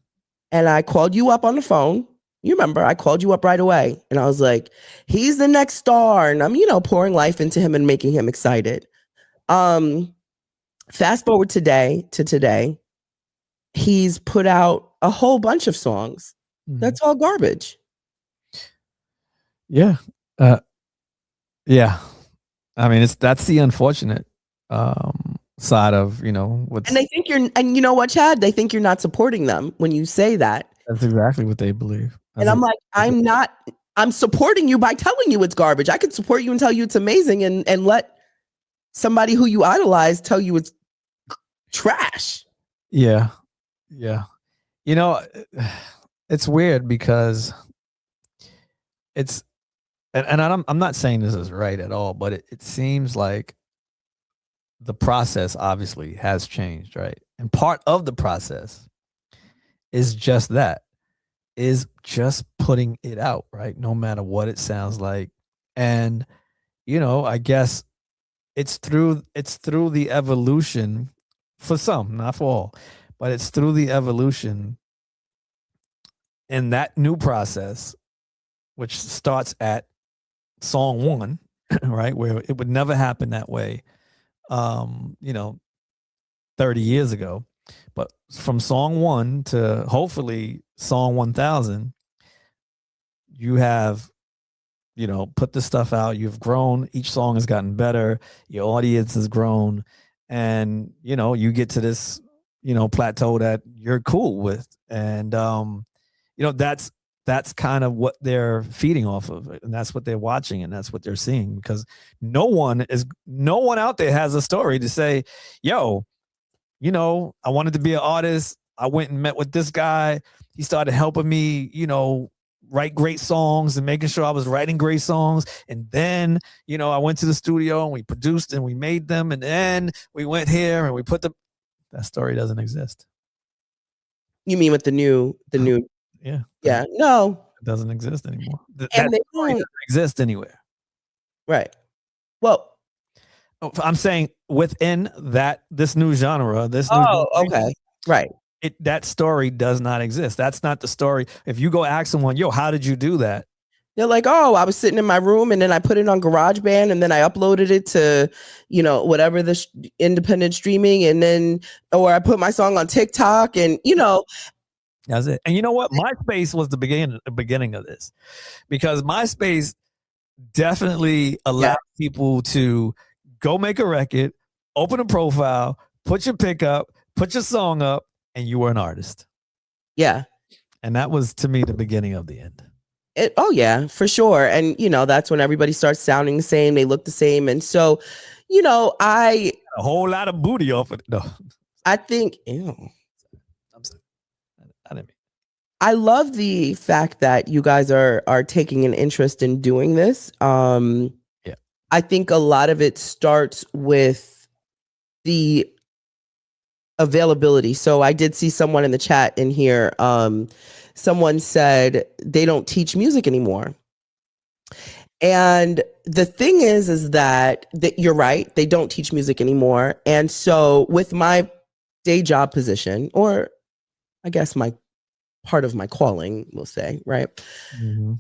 And I called you up on the phone. You remember, I called you up right away. And I was like, he's the next star. And I'm, you know, pouring life into him and making him excited. Fast forward to today, he's put out a whole bunch of songs. Mm-hmm. That's all garbage. Yeah. Yeah. I mean, that's the unfortunate side of, you know, and they think and you know what, Chad? They think you're not supporting them when you say that. That's exactly what they believe. I'm like, I'm supporting you by telling you it's garbage. I could support you and tell you it's amazing and let somebody who you idolize tell you it's trash. Yeah. Yeah. You know, it's weird because it's, and I'm not saying this is right at all, but it seems like the process obviously has changed, right? And part of the process is just that, is just putting it out, right? No matter what it sounds like. And, you know, I guess it's through the evolution for some, not for all, but it's through the evolution in that new process, which starts at song one, right? Where it would never happen that way, you know, 30 years ago. But from song one to hopefully song 1000, you have, you know, put the stuff out. You've grown. Each song has gotten better. Your audience has grown. And, you know, you get to this, you know, plateau that you're cool with. And, you know, that's kind of what they're feeding off of, and that's what they're watching, and that's what they're seeing, because no one out there has a story to say, yo, you know, I wanted to be an artist. I went and met with this guy. He started helping me, you know, write great songs and making sure I was writing great songs. And then, I went to the studio and we produced and we made them. And then we went here and we put them. That story doesn't exist. You mean with the new? Yeah. Yeah. No. It doesn't exist anymore. That And they story don't doesn't exist anywhere. Right. Well, I'm saying within this new genre, okay. Right. That story does not exist. That's not the story. If you go ask someone, yo, how did you do that? They're like, oh, I was sitting in my room and then I put it on GarageBand and then I uploaded it to, whatever the independent streaming, and then, or I put my song on TikTok and, That's it. And you know what? MySpace was the beginning of this, because MySpace definitely allowed people to go make a record, open a profile, put your pick up, put your song up, and you were an artist. Yeah. And that was, to me, the beginning of the end. Yeah, for sure. And, that's when everybody starts sounding the same. They look the same. And so, a whole lot of booty off of it. No. I think, ew. I'm sorry. I didn't mean. I love the fact that you guys are taking an interest in doing this. I think a lot of it starts with the availability. So I did see someone in the chat in here. Someone said they don't teach music anymore. And the thing is that you're right. They don't teach music anymore. And so with my day job position, or I guess my part of my calling, we'll say, right? Mm-hmm.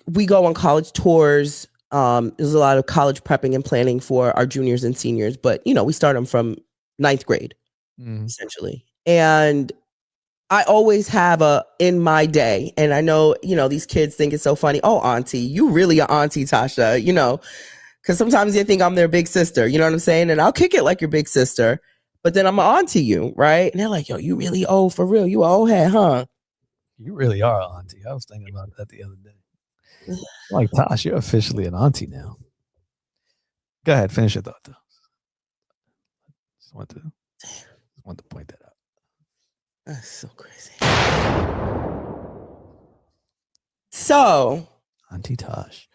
We go on college tours. There's a lot of college prepping and planning for our juniors and seniors, but we start them from 9th grade, essentially. And I always have in my day, and I know, these kids think it's so funny. Oh, auntie, you really are auntie Tasha, because sometimes they think I'm their big sister, you know what I'm saying? And I'll kick it like your big sister, but then I'm an auntie you, right? And they're like, yo, you really old for real. You an old head, huh? You really are an auntie. I was thinking about that the other day. Like, Tash, you're officially an auntie now. Go ahead, finish your thought, though. Just want to point that out. That's so crazy. So, Auntie Tash.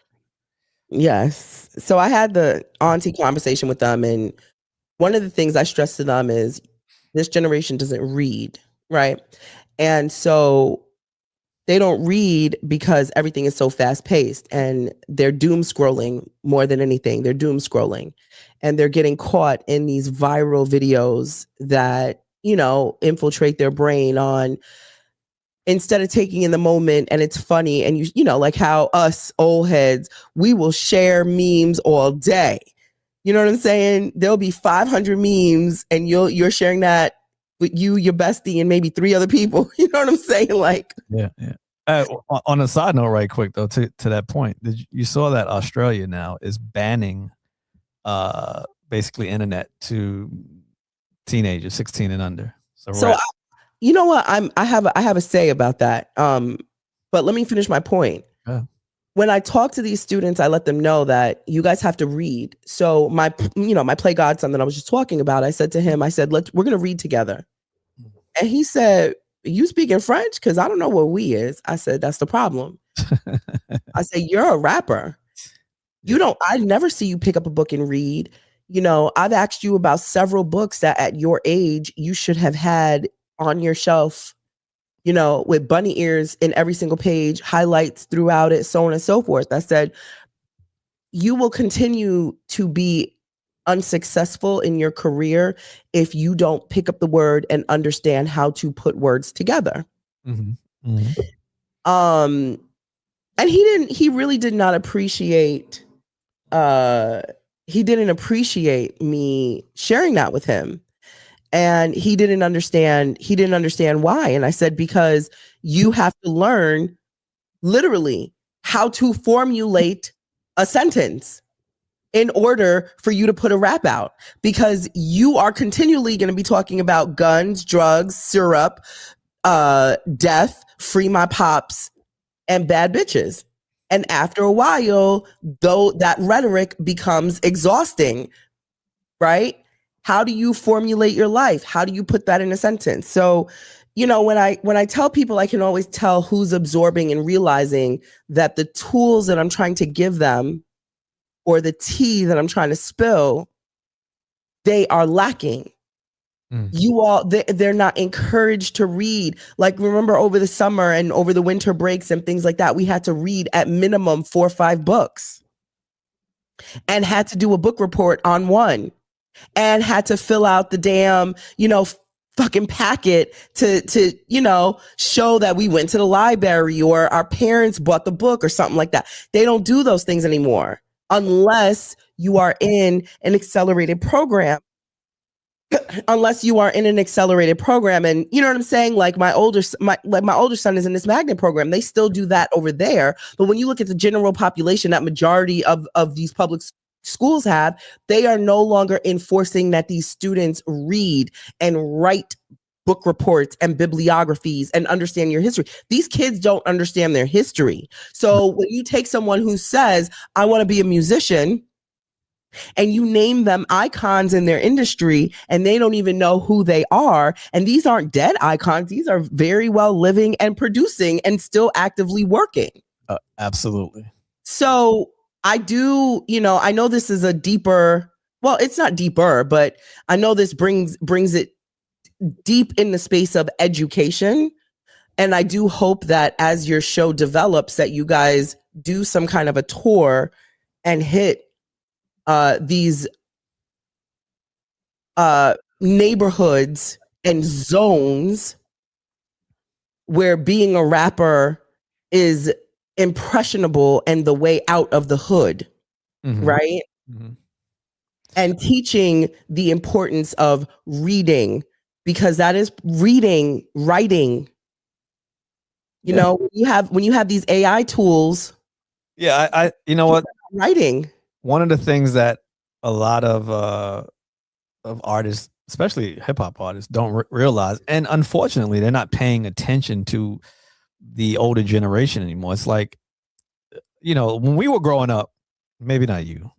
Yes. So I had the auntie conversation with them, and one of the things I stressed to them is this generation doesn't read, right? And so they don't read because everything is so fast paced, and they're doom scrolling more than anything. They're doom scrolling, and they're getting caught in these viral videos that, infiltrate their brain on, instead of taking in the moment. And it's funny. And like how us old heads, we will share memes all day. You know what I'm saying? There'll be 500 memes and you're sharing that with your bestie, and maybe 3 other people. You know what I'm saying? Like, yeah. On a side note, right quick though, to that point, you saw that Australia now is banning basically internet to teenagers 16 and under. So you know what? I have a say about that. But let me finish my point. Yeah. When I talk to these students, I let them know that you guys have to read. So my play godson that I was just talking about, I said to him, we're going to read together. And he said, you speaking French? Because I don't know what we is. I said, that's the problem. I said, you're a rapper. I never see you pick up a book and read. I've asked you about several books that at your age you should have had on your shelf, with bunny ears in every single page, highlights throughout it, so on and so forth. I said, you will continue to be unsuccessful in your career if you don't pick up the word and understand how to put words together. Mm-hmm. Mm-hmm. And he really did not appreciate, he didn't appreciate me sharing that with him. And he didn't understand why. And I said, because you have to learn literally how to formulate a sentence in order for you to put a rap out, because you are continually going to be talking about guns, drugs, syrup, death, free my pops, and bad bitches. And after a while, though, that rhetoric becomes exhausting, right? How do you formulate your life? How do you put that in a sentence? So, you know, when I tell people, I can always tell who's absorbing and realizing that the tools that I'm trying to give them or the tea that I'm trying to spill, they are lacking. You all, they're not encouraged to read. Like, remember over the summer and over the winter breaks and things like that, we had to read at minimum 4 or 5 books and had to do a book report on one and had to fill out the damn, you know, fucking packet to, you know, show that we went to the library or our parents bought the book or something like that. They don't do those things anymore unless you are in an accelerated program. Unless you are in an accelerated program, and you know what I'm saying, like my older son is in this magnet program. They still do that over there, but when you look at the general population that majority of these public schools have, they are no longer enforcing that these students read and write book reports and bibliographies and understand your history. These kids don't understand their history. So when you take someone who says, I want to be a musician, and you name them icons in their industry and they don't even know who they are. And these aren't dead icons. These are very well living and producing and still actively working. Absolutely. So I do, you know, I know this is a deeper, well, it's not deeper, but I know this brings it deep in the space of education. And I do hope that as your show develops, that you guys do some kind of a tour and hit these neighborhoods and zones where being a rapper is impressionable and the way out of the hood, right? And teaching the importance of reading, because that is reading, writing. You know, when you have these AI tools. Yeah, I you know what? Writing. One of the things that a lot of artists, especially hip hop artists, don't realize, and unfortunately, they're not paying attention to the older generation anymore. It's like, you know, when we were growing up, maybe not you,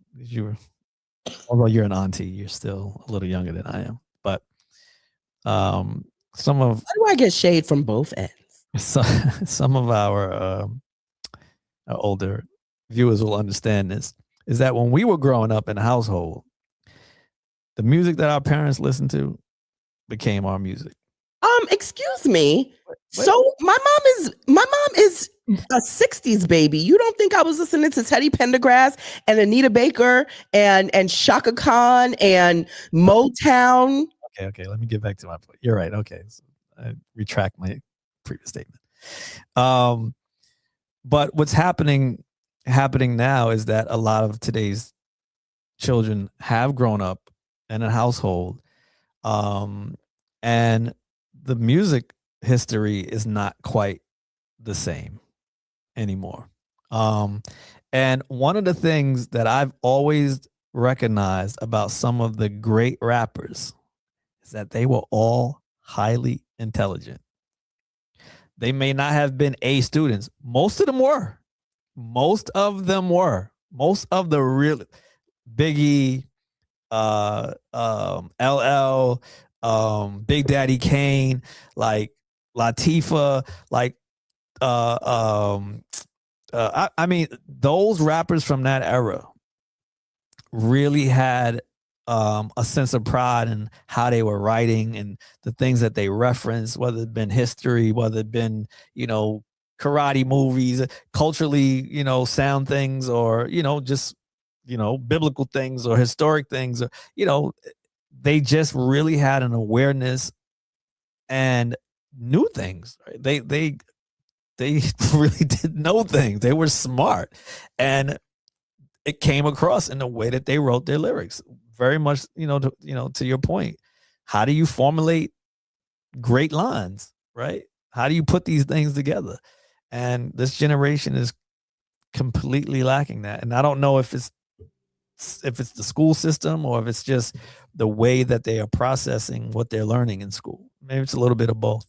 although you're an auntie, you're still a little younger than I am. But some of why do I get shade from both ends? Some of our older viewers will understand this. Is that when we were growing up in a household, the music that our parents listened to became our music. Excuse me. So my mom is a 60s baby. You don't think I was listening to Teddy Pendergrass and Anita Baker and Shaka Khan and Motown? Okay. Let me get back to my point. You're right. Okay. So I retract my previous statement. But what's happening now is that a lot of today's children have grown up in a household, and the music history is not quite the same anymore. And one of the things that I've always recognized about some of the great rappers is that they were all highly intelligent. They may not have been A students. Most of them were. Most of the real Biggie, LL, Big Daddy Kane, like Latifah, like I mean, those rappers from that era really had a sense of pride in how they were writing and the things that they referenced, whether it been history, whether it been, you know, karate movies, culturally, you know, sound things, or, you know, just, you know, biblical things or historic things, or, you know, they just really had an awareness and knew things. Right? They really did know things. They were smart, and it came across in the way that they wrote their lyrics. Very much, to your point. How do you formulate great lines, right? How do you put these things together? And this generation is completely lacking that. And I don't know if it's the school system or if it's just the way that they are processing what they're learning in school. Maybe it's a little bit of both.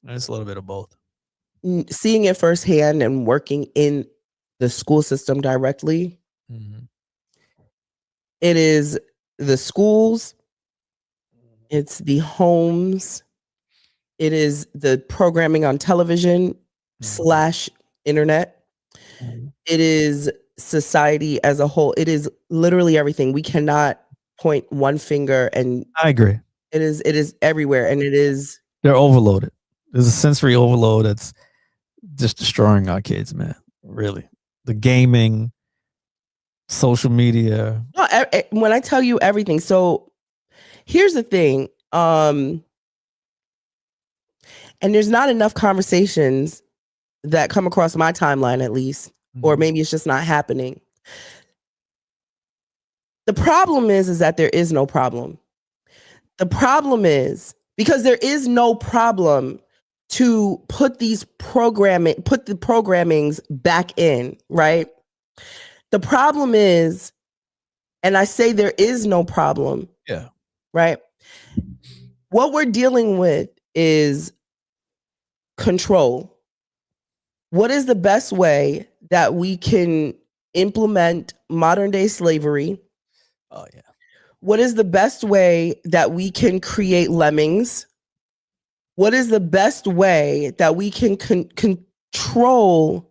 It's a little bit of both. Seeing it firsthand and working in the school system directly, it is the schools, it's the homes, It is the programming on television / internet. It is society as a whole. It is literally everything. We cannot point one finger, and I agree. it is everywhere, and it is. They're overloaded. There's a sensory overload that's just destroying our kids, man. Really, the gaming, social media. No, when I tell you everything, so here's the thing. And there's not enough conversations that come across my timeline, at least, or maybe it's just not happening. The problem is that there is no problem. The problem is because there is no problem to put the programmings back in, right? The problem is, and I say there is no problem. Yeah. Right? What we're dealing with is control. What is the best way that we can implement modern day slavery? Oh, yeah. What is the best way that we can create lemmings? What is the best way that we can control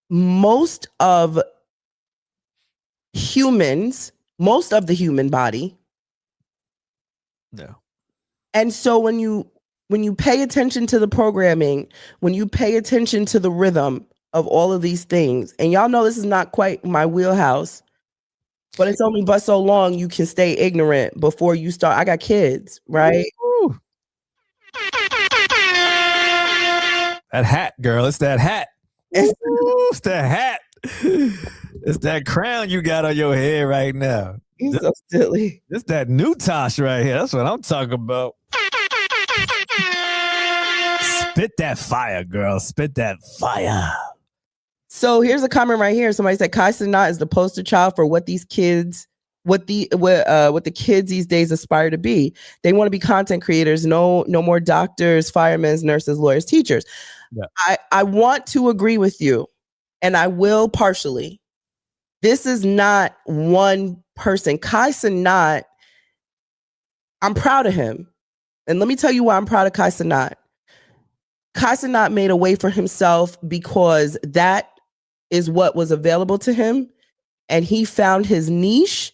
most of the human body? No. And so when you pay attention to the programming, when you pay attention to the rhythm of all of these things, and y'all know this is not quite my wheelhouse, but it's only but so long you can stay ignorant before you start. I got kids, right? Ooh. That hat, girl. It's that hat. It's that hat. It's that crown you got on your head right now. You're so silly. It's that new Tash right here. That's what I'm talking about. Spit that fire, girl. Spit that fire. So here's a comment right here. Somebody said Kai Cenat is the poster child for what these kids, what the kids these days aspire to be. They want to be content creators. No more doctors, firemen, nurses, lawyers, teachers. Yeah. I want to agree with you, and I will partially. This is not one person. Kai Cenat, I'm proud of him. And let me tell you why I'm proud of Kai Cenat. Kai Cenat made a way for himself because that is what was available to him. And he found his niche,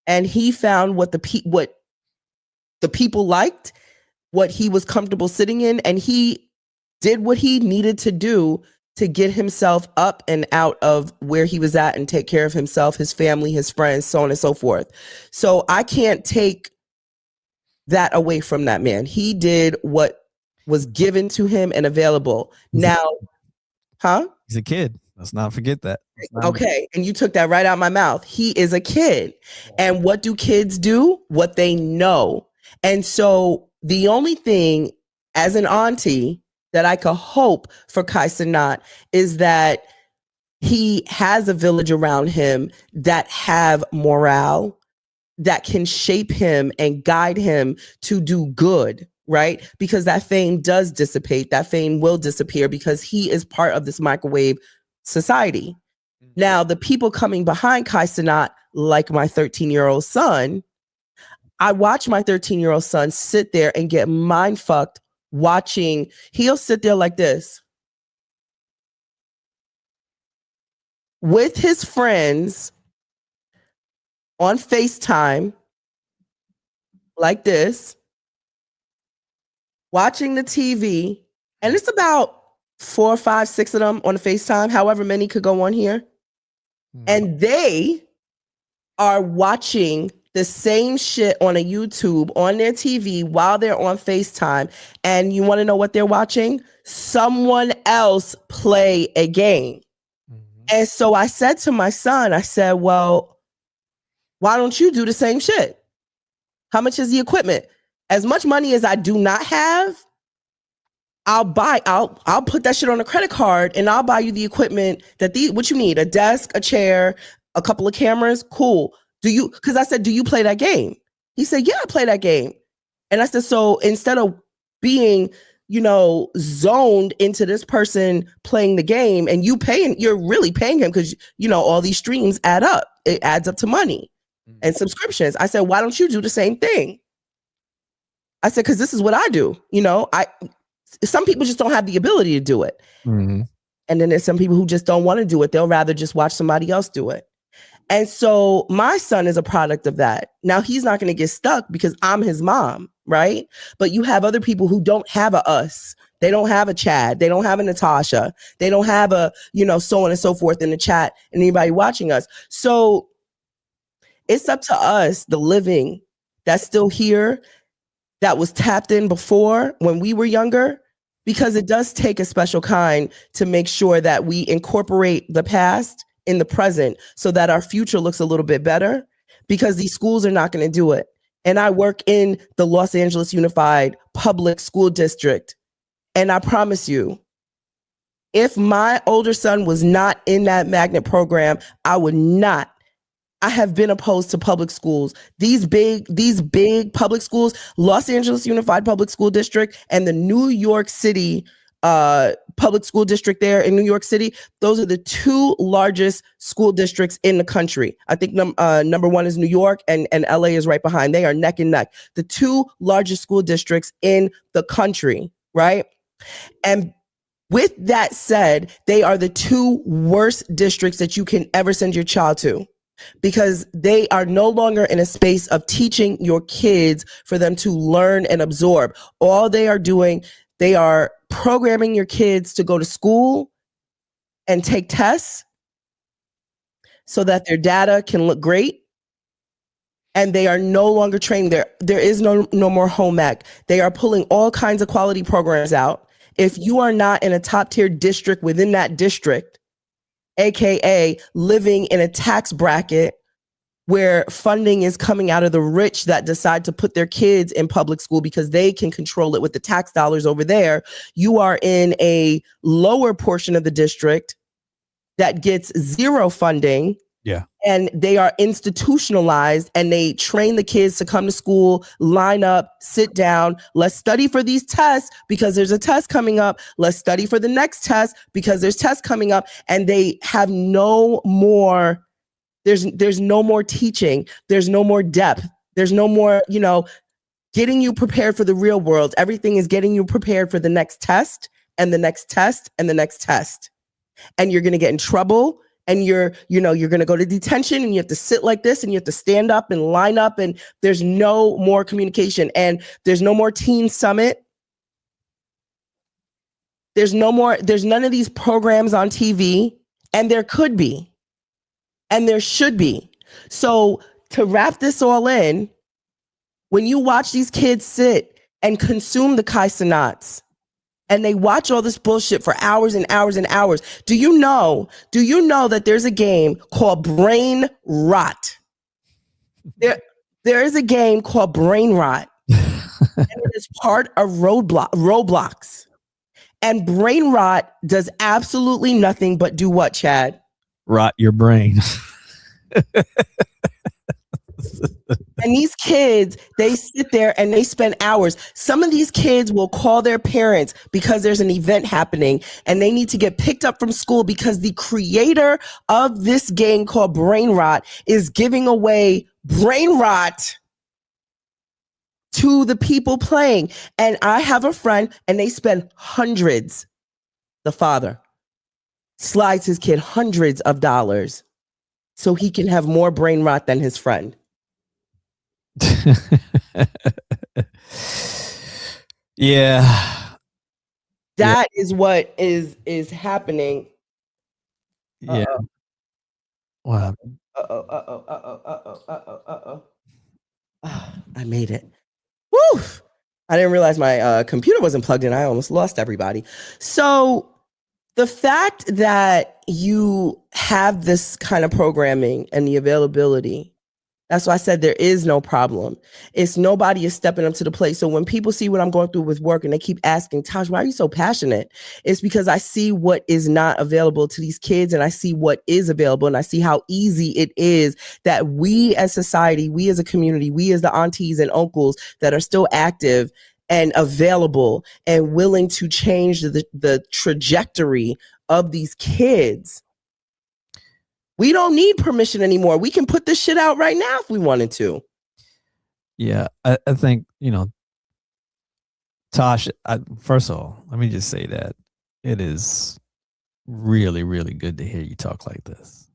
and he found what the people liked, what he was comfortable sitting in. And he did what he needed to do to get himself up and out of where he was at and take care of himself, his family, his friends, so on and so forth. So I can't take that away from that man. He did what was given to him and available. Now, He's a kid. Let's not forget that. Okay. And you took that right out of my mouth. He is a kid. And what do kids do? What they know. And so the only thing as an auntie that I could hope for Kai Cenat is that he has a village around him that have morale, that can shape him and guide him to do good, right? Because that fame does dissipate. That fame will disappear because he is part of this microwave society. Now, the people coming behind Kai Cenat, like my 13-year-old son, I watch my 13-year-old son sit there and get mind fucked watching. He'll sit there like this with his friends on FaceTime, like this, watching the TV. And it's about 4, 5, 6 of them on the FaceTime, however many could go on here. And they are watching the same shit on a YouTube on their TV while they're on FaceTime. And you want to know what they're watching? Someone else play a game. And so I said to my son, I said, well, why don't you do the same shit? How much is the equipment? As much money as I do not have, I'll put that shit on a credit card and I'll buy you the equipment what you need, a desk, a chair, a couple of cameras. Cool. Because I said, do you play that game? He said, yeah, I play that game. And I said, so instead of being, zoned into this person playing the game and you're really paying him because, all these streams add up. It adds up to money and subscriptions. I said, why don't you do the same thing? I said, because this is what I do. You know, some people just don't have the ability to do it. Mm-hmm. And then there's some people who just don't want to do it. They'll rather just watch somebody else do it. And so my son is a product of that. Now he's not going to get stuck because I'm his mom, right? But you have other people who don't have a us. They don't have a Chad. They don't have a Natasha. They don't have a, so on and so forth in the chat and anybody watching us. So it's up to us, the living that's still here, that was tapped in before when we were younger, because it does take a special kind to make sure that we incorporate the past in the present so that our future looks a little bit better, because these schools are not going to do it. And I work in the Los Angeles Unified Public School District. And I promise you, if my older son was not in that magnet program, I have been opposed to public schools. These big public schools, Los Angeles Unified Public School District and the New York City public school district there in New York City, those are the two largest school districts in the country. I think number one is New York and LA is right behind. They are neck and neck. The two largest school districts in the country, right? And with that said, they are the two worst districts that you can ever send your child to, because they are no longer in a space of teaching your kids for them to learn and absorb. All they are doing, they are programming your kids to go to school and take tests so that their data can look great. And they are no longer trained. There is no more home ec. They are pulling all kinds of quality programs out. If you are not in a top tier district within that district, AKA living in a tax bracket where funding is coming out of the rich that decide to put their kids in public school because they can control it with the tax dollars over there, you are in a lower portion of the district that gets zero funding. Yeah. And they are institutionalized and they train the kids to come to school, line up, sit down. Let's study for these tests because there's a test coming up. Let's study for the next test because there's tests coming up. And they have no more, there's no more teaching. There's no more depth. There's no more, getting you prepared for the real world. Everything is getting you prepared for the next test and the next test and the next test. And you're going to get in trouble. And you're going to go to detention and you have to sit like this and you have to stand up and line up, and there's no more communication and there's no more teen summit. There's none of these programs on TV, and there could be, and there should be. So to wrap this all in, when you watch these kids sit and consume the Kai Cenats, and they watch all this bullshit for hours and hours and hours. Do you know that there's a game called Brain Rot? There is a game called Brain Rot. And it is part of Roblox. And Brain Rot does absolutely nothing but do what, Chad? Rot your brain. And these kids, they sit there and they spend hours. Some of these kids will call their parents because there's an event happening and they need to get picked up from school because the creator of this game called Brain Rot is giving away brain rot to the people playing. And I have a friend and they spend hundreds. The father slides his kid hundreds of dollars so he can have more brain rot than his friend. Yeah, that is what is happening. Yeah. Wow. I made it. Woo! I didn't realize my computer wasn't plugged in. I almost lost everybody. So the fact that you have this kind of programming and the availability, that's why I said there is no problem. It's nobody is stepping up to the plate. So when people see what I'm going through with work and they keep asking, Tash, why are you so passionate? It's because I see what is not available to these kids and I see what is available and I see how easy it is that we as society, we as a community, we as the aunties and uncles that are still active and available and willing to change the trajectory of these kids. We don't need permission anymore. We can put this shit out right now if we wanted to. Yeah, I think, Tosh, first of all, let me just say that it is really, really good to hear you talk like this.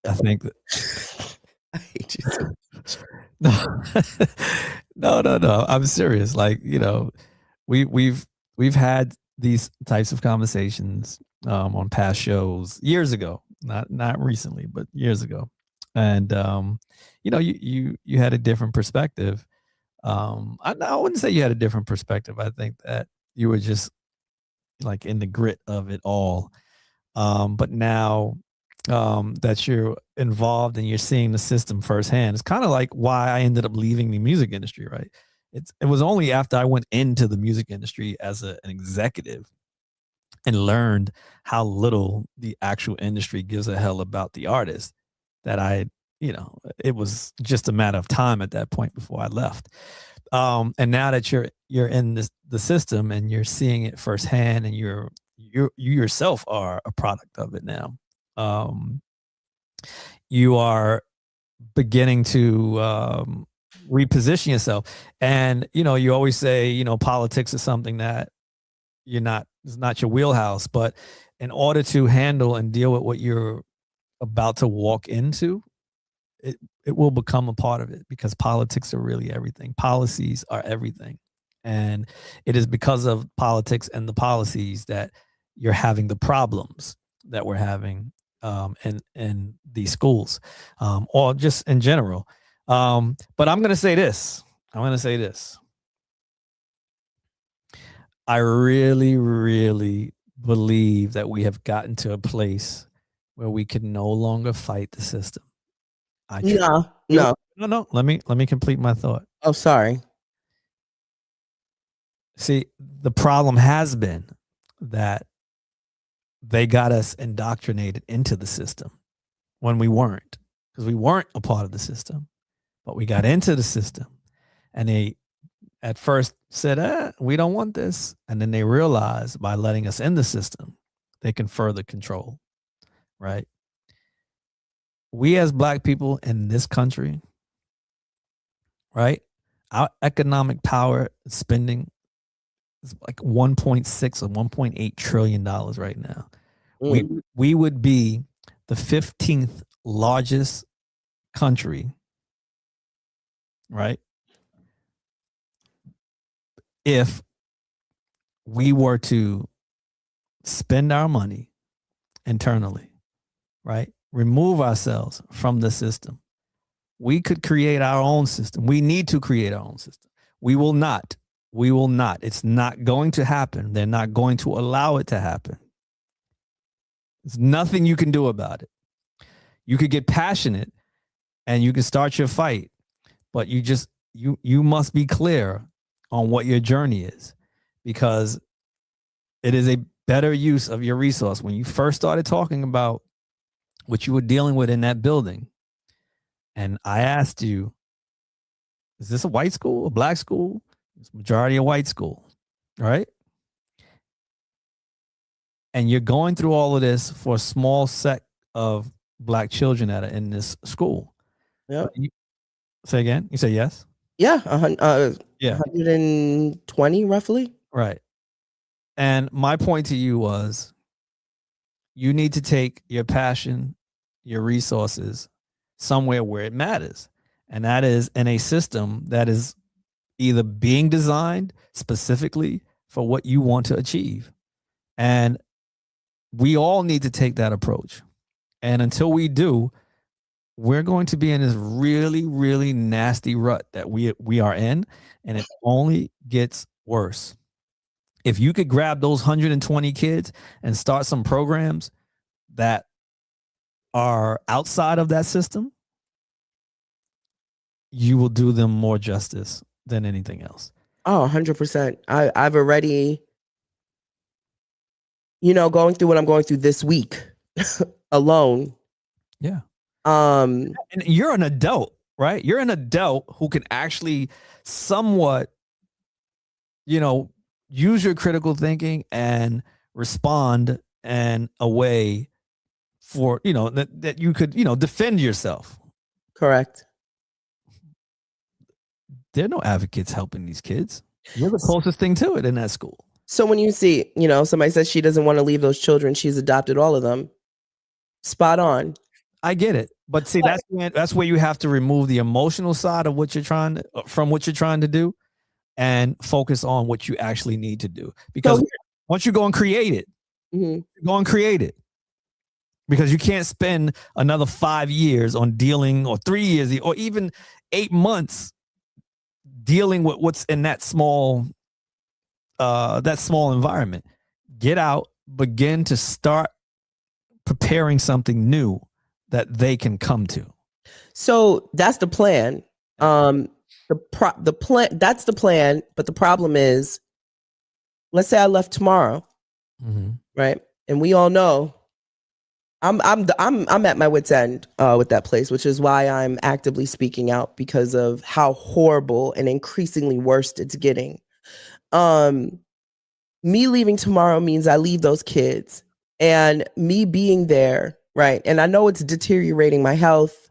I think that I hate you so no, no. I'm serious. Like, we've had these types of conversations on past shows years ago, not recently, but years ago. And you had a different perspective. I wouldn't say you had a different perspective. I think that you were just like in the grit of it all. But now that you're involved and you're seeing the system firsthand, it's kind of like why I ended up leaving the music industry, right? It was only after I went into the music industry as an executive and learned how little the actual industry gives a hell about the artist that it was just a matter of time at that point before I left. And now that you're in the system and you're seeing it firsthand and you yourself are a product of it now. You are beginning to reposition yourself. And, you always say, politics is something that it's not your wheelhouse, but in order to handle and deal with what you're about to walk into, it will become a part of it because politics are really everything. Policies are everything. And it is because of politics and the policies that you're having the problems that we're having in these schools, or just in general. But I'm going to say this. I really, really believe that we have gotten to a place where we can no longer fight the system. No. No. Let me complete my thought. Oh, sorry. See, the problem has been that they got us indoctrinated into the system when we weren't, because we weren't a part of the system, but we got into the system and they at first said, we don't want this. And then they realized by letting us in the system, they can further control, right? We as Black people in this country, right? Our economic power spending is like 1.6 or 1.8 trillion dollars right now. We would be the 15th largest country, right? If we were to spend our money internally, right? Remove ourselves from the system. We could create our own system. We need to create our own system. We will not. It's not going to happen. They're not going to allow it to happen. There's nothing you can do about it. You could get passionate and you can start your fight, but you must be clear on what your journey is, because it is a better use of your resource. When you first started talking about what you were dealing with in that building, and I asked you, is this a white school, a Black school? It's majority a white school, right? And you're going through all of this for a small set of Black children that are in this school. Yeah. Say again? You say yes? Yeah. Yeah. 120 roughly. Right. And my point to you was, you need to take your passion, your resources somewhere where it matters. And that is in a system that is either being designed specifically for what you want to achieve. And we all need to take that approach. And until we do, we're going to be in this really, really nasty rut that we are in, and it only gets worse. If you could grab those 120 kids and start some programs that are outside of that system, you will do them more justice than anything else. Oh, 100%. I've already, going through what I'm going through this week alone. Yeah. And you're an adult, right? You're an adult who can actually somewhat, use your critical thinking and respond in a way for, that you could, defend yourself. Correct. There are no advocates helping these kids. You're the closest thing to it in that school. So when you see, you know, somebody says she doesn't want to leave those children, she's adopted all of them. Spot on. I get it, but see, that's where you have to remove the emotional side of what you're trying to do, and focus on what you actually need to do. Because once you go and create it, go and create it. Because you can't spend another 5 years on dealing, or 3 years, or even 8 months dealing with what's in that small environment. Get out, begin to start preparing something new that they can come to. So that's the plan. The plan, that's the plan. But the problem is, let's say I left tomorrow, right? And we all know I'm at my wit's end with that place, which is why I'm actively speaking out, because of how horrible and increasingly worse it's getting. Me leaving tomorrow means I leave those kids, and me being there, right? And I know it's deteriorating my health.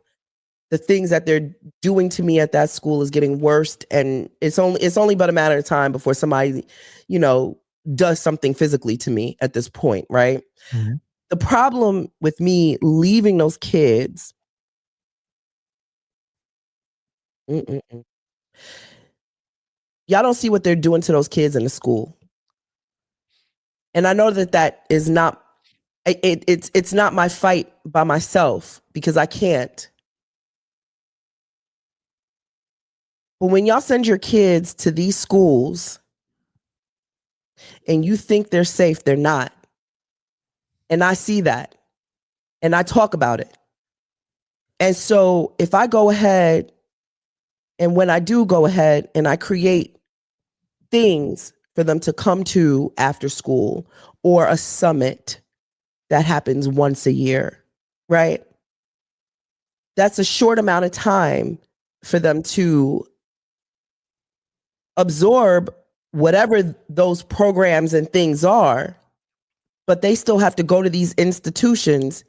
The things that they're doing to me at that school is getting worse, and it's only but a matter of time before somebody, you know, does something physically to me at this point, right? The problem with me leaving those kids, y'all don't see what they're doing to those kids in the school. And I know that is not, it's not my fight by myself, because I can't. But when y'all send your kids to these schools and you think they're safe, they're not. And I see that. And I talk about it. And so if I go ahead, and when I do go ahead and I create things for them to come to after school, or a summit that happens once a year, right? That's a short amount of time for them to absorb whatever those programs and things are, but they still have to go to these institutions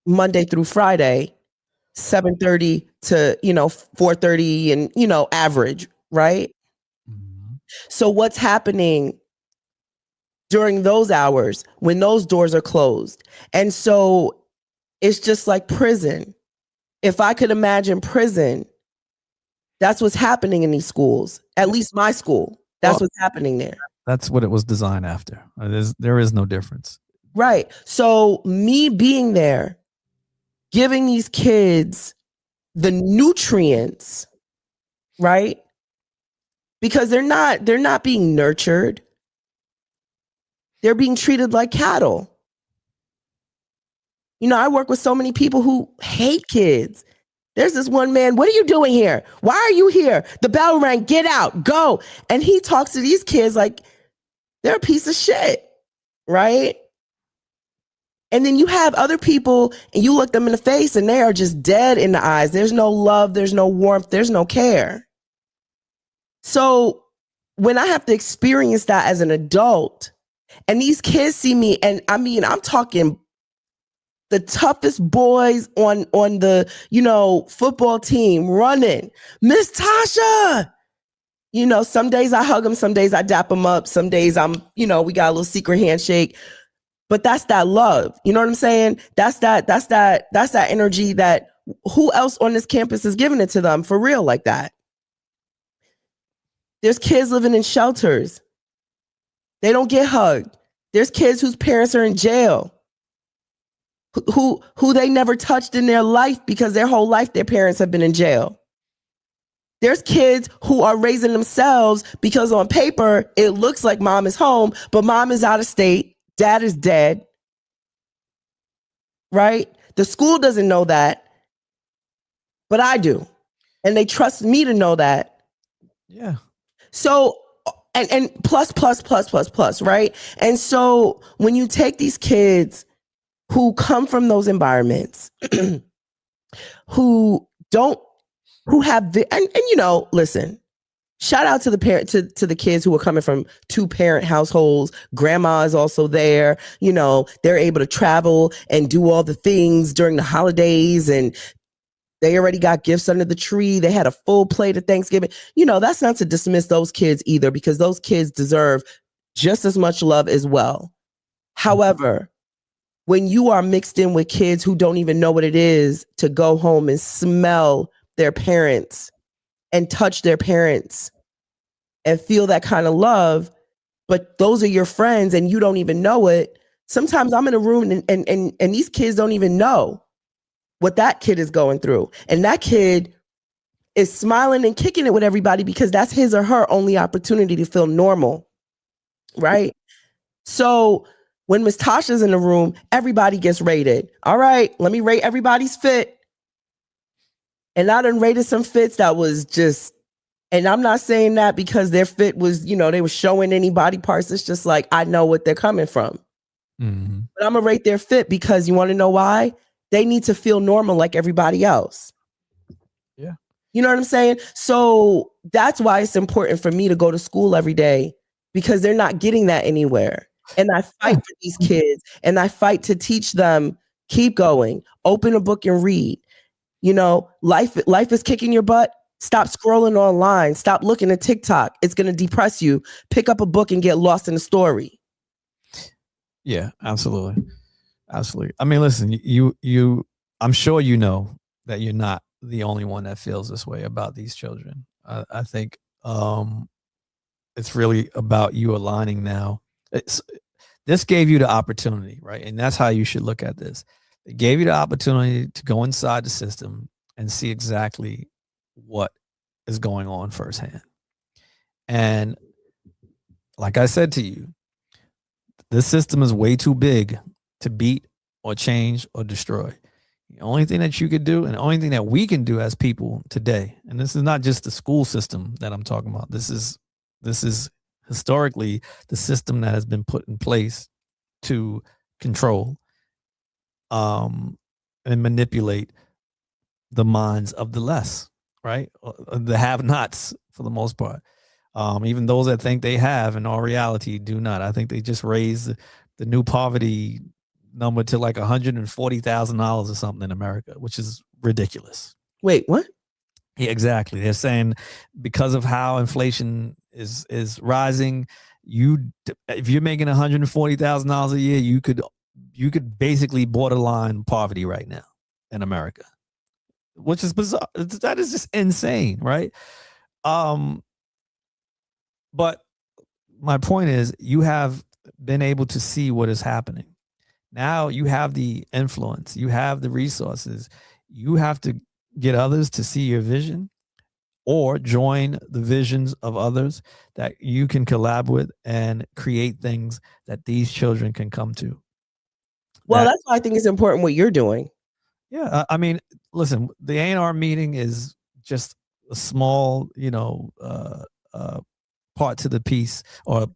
Monday through Friday, 7:30 to, 4:30, and, average, right? So what's happening during those hours when those doors are closed? And so it's just like prison. If I could imagine prison, that's what's happening in these schools. At least my school. That's what's happening there. That's what it was designed after. There is no difference. Right. So me being there, giving these kids the nutrients, right? Because they're not being nurtured. They're being treated like cattle. I work with so many people who hate kids. There's this one man, what are you doing here? Why are you here? The bell rang, get out, go. And he talks to these kids like they're a piece of shit, right? And then you have other people and you look them in the face and they are just dead in the eyes. There's no love, there's no warmth, there's no care. So when I have to experience that as an adult, and these kids see me, and I'm talking the toughest boys on the, football team running, Miss Tasha. Some days I hug them, some days I dap them up, some days we got a little secret handshake. But that's that love. You know what I'm saying? That's that energy that who else on this campus is giving it to them for real like that? There's kids living in shelters. They don't get hugged. There's kids whose parents are in jail, who they never touched in their life because their whole life their parents have been in jail. There's kids who are raising themselves because on paper it looks like mom is home, but mom is out of state, dad is dead, right? The school doesn't know that, but I do. And they trust me to know that. Yeah. So, and plus, right? And so when you take these kids who come from those environments, who have, listen, shout out to the parent, to the kids who are coming from 2-parent households. Grandma is also there. They're able to travel and do all the things during the holidays, and They already got gifts under the tree. They had a full plate of Thanksgiving. You know, that's not to dismiss those kids either, because those kids deserve just as much love as well. However, when you are mixed in with kids who don't even know what it is to go home and smell their parents and touch their parents and feel that kind of love, but those are your friends and you don't even know it. Sometimes I'm in a room and these kids don't even know what that kid is going through. And that kid is smiling and kicking it with everybody because that's his or her only opportunity to feel normal, right? So when Miss Tasha's in the room, everybody gets rated. All right, let me rate everybody's fit. And I done rated some fits that was just, and I'm not saying that because their fit was, you know, they were showing any body parts. It's just like, I know what they're coming from. Mm-hmm. But I'm going to rate their fit because you want to know why? They need to feel normal like everybody else. Yeah. You know what I'm saying? So that's why it's important for me to go to school every day, because they're not getting that anywhere. And I fight for these kids, and I fight to teach them, keep going, open a book and read. You know, life is kicking your butt. Stop scrolling online. Stop looking at TikTok. It's going to depress you. Pick up a book and get lost in the story. Yeah, absolutely. Absolutely. I mean, listen, you, I'm sure you know that you're not the only one that feels this way about these children. I think it's really about you aligning now. This gave you the opportunity, right? And that's how you should look at this. It gave you the opportunity to go inside the system and see exactly what is going on firsthand. And like I said to you, this system is way too big to beat or change or destroy. The only thing that you could do, and the only thing that we can do as people today, and this is not just the school system that I'm talking about. This is historically the system that has been put in place to control and manipulate the minds of the less, right? The have-nots for the most part. Even those that think they have, in all reality, do not. I think they just raised the new poverty number to like $140,000 or something in America, which is ridiculous. Wait, what? Yeah, exactly. They're saying because of how inflation is rising, if you're making $140,000 a year, you could basically borderline poverty right now in America, which is bizarre. That is just insane, right? But my point is, you have been able to see what is happening. Now you have the influence, you have the resources. You have to get others to see your vision or join the visions of others that you can collab with and create things that these children can come to. Well, that's why I think it's important what you're doing. Yeah. I mean, listen, the A&R meeting is just a small, part to the piece, or a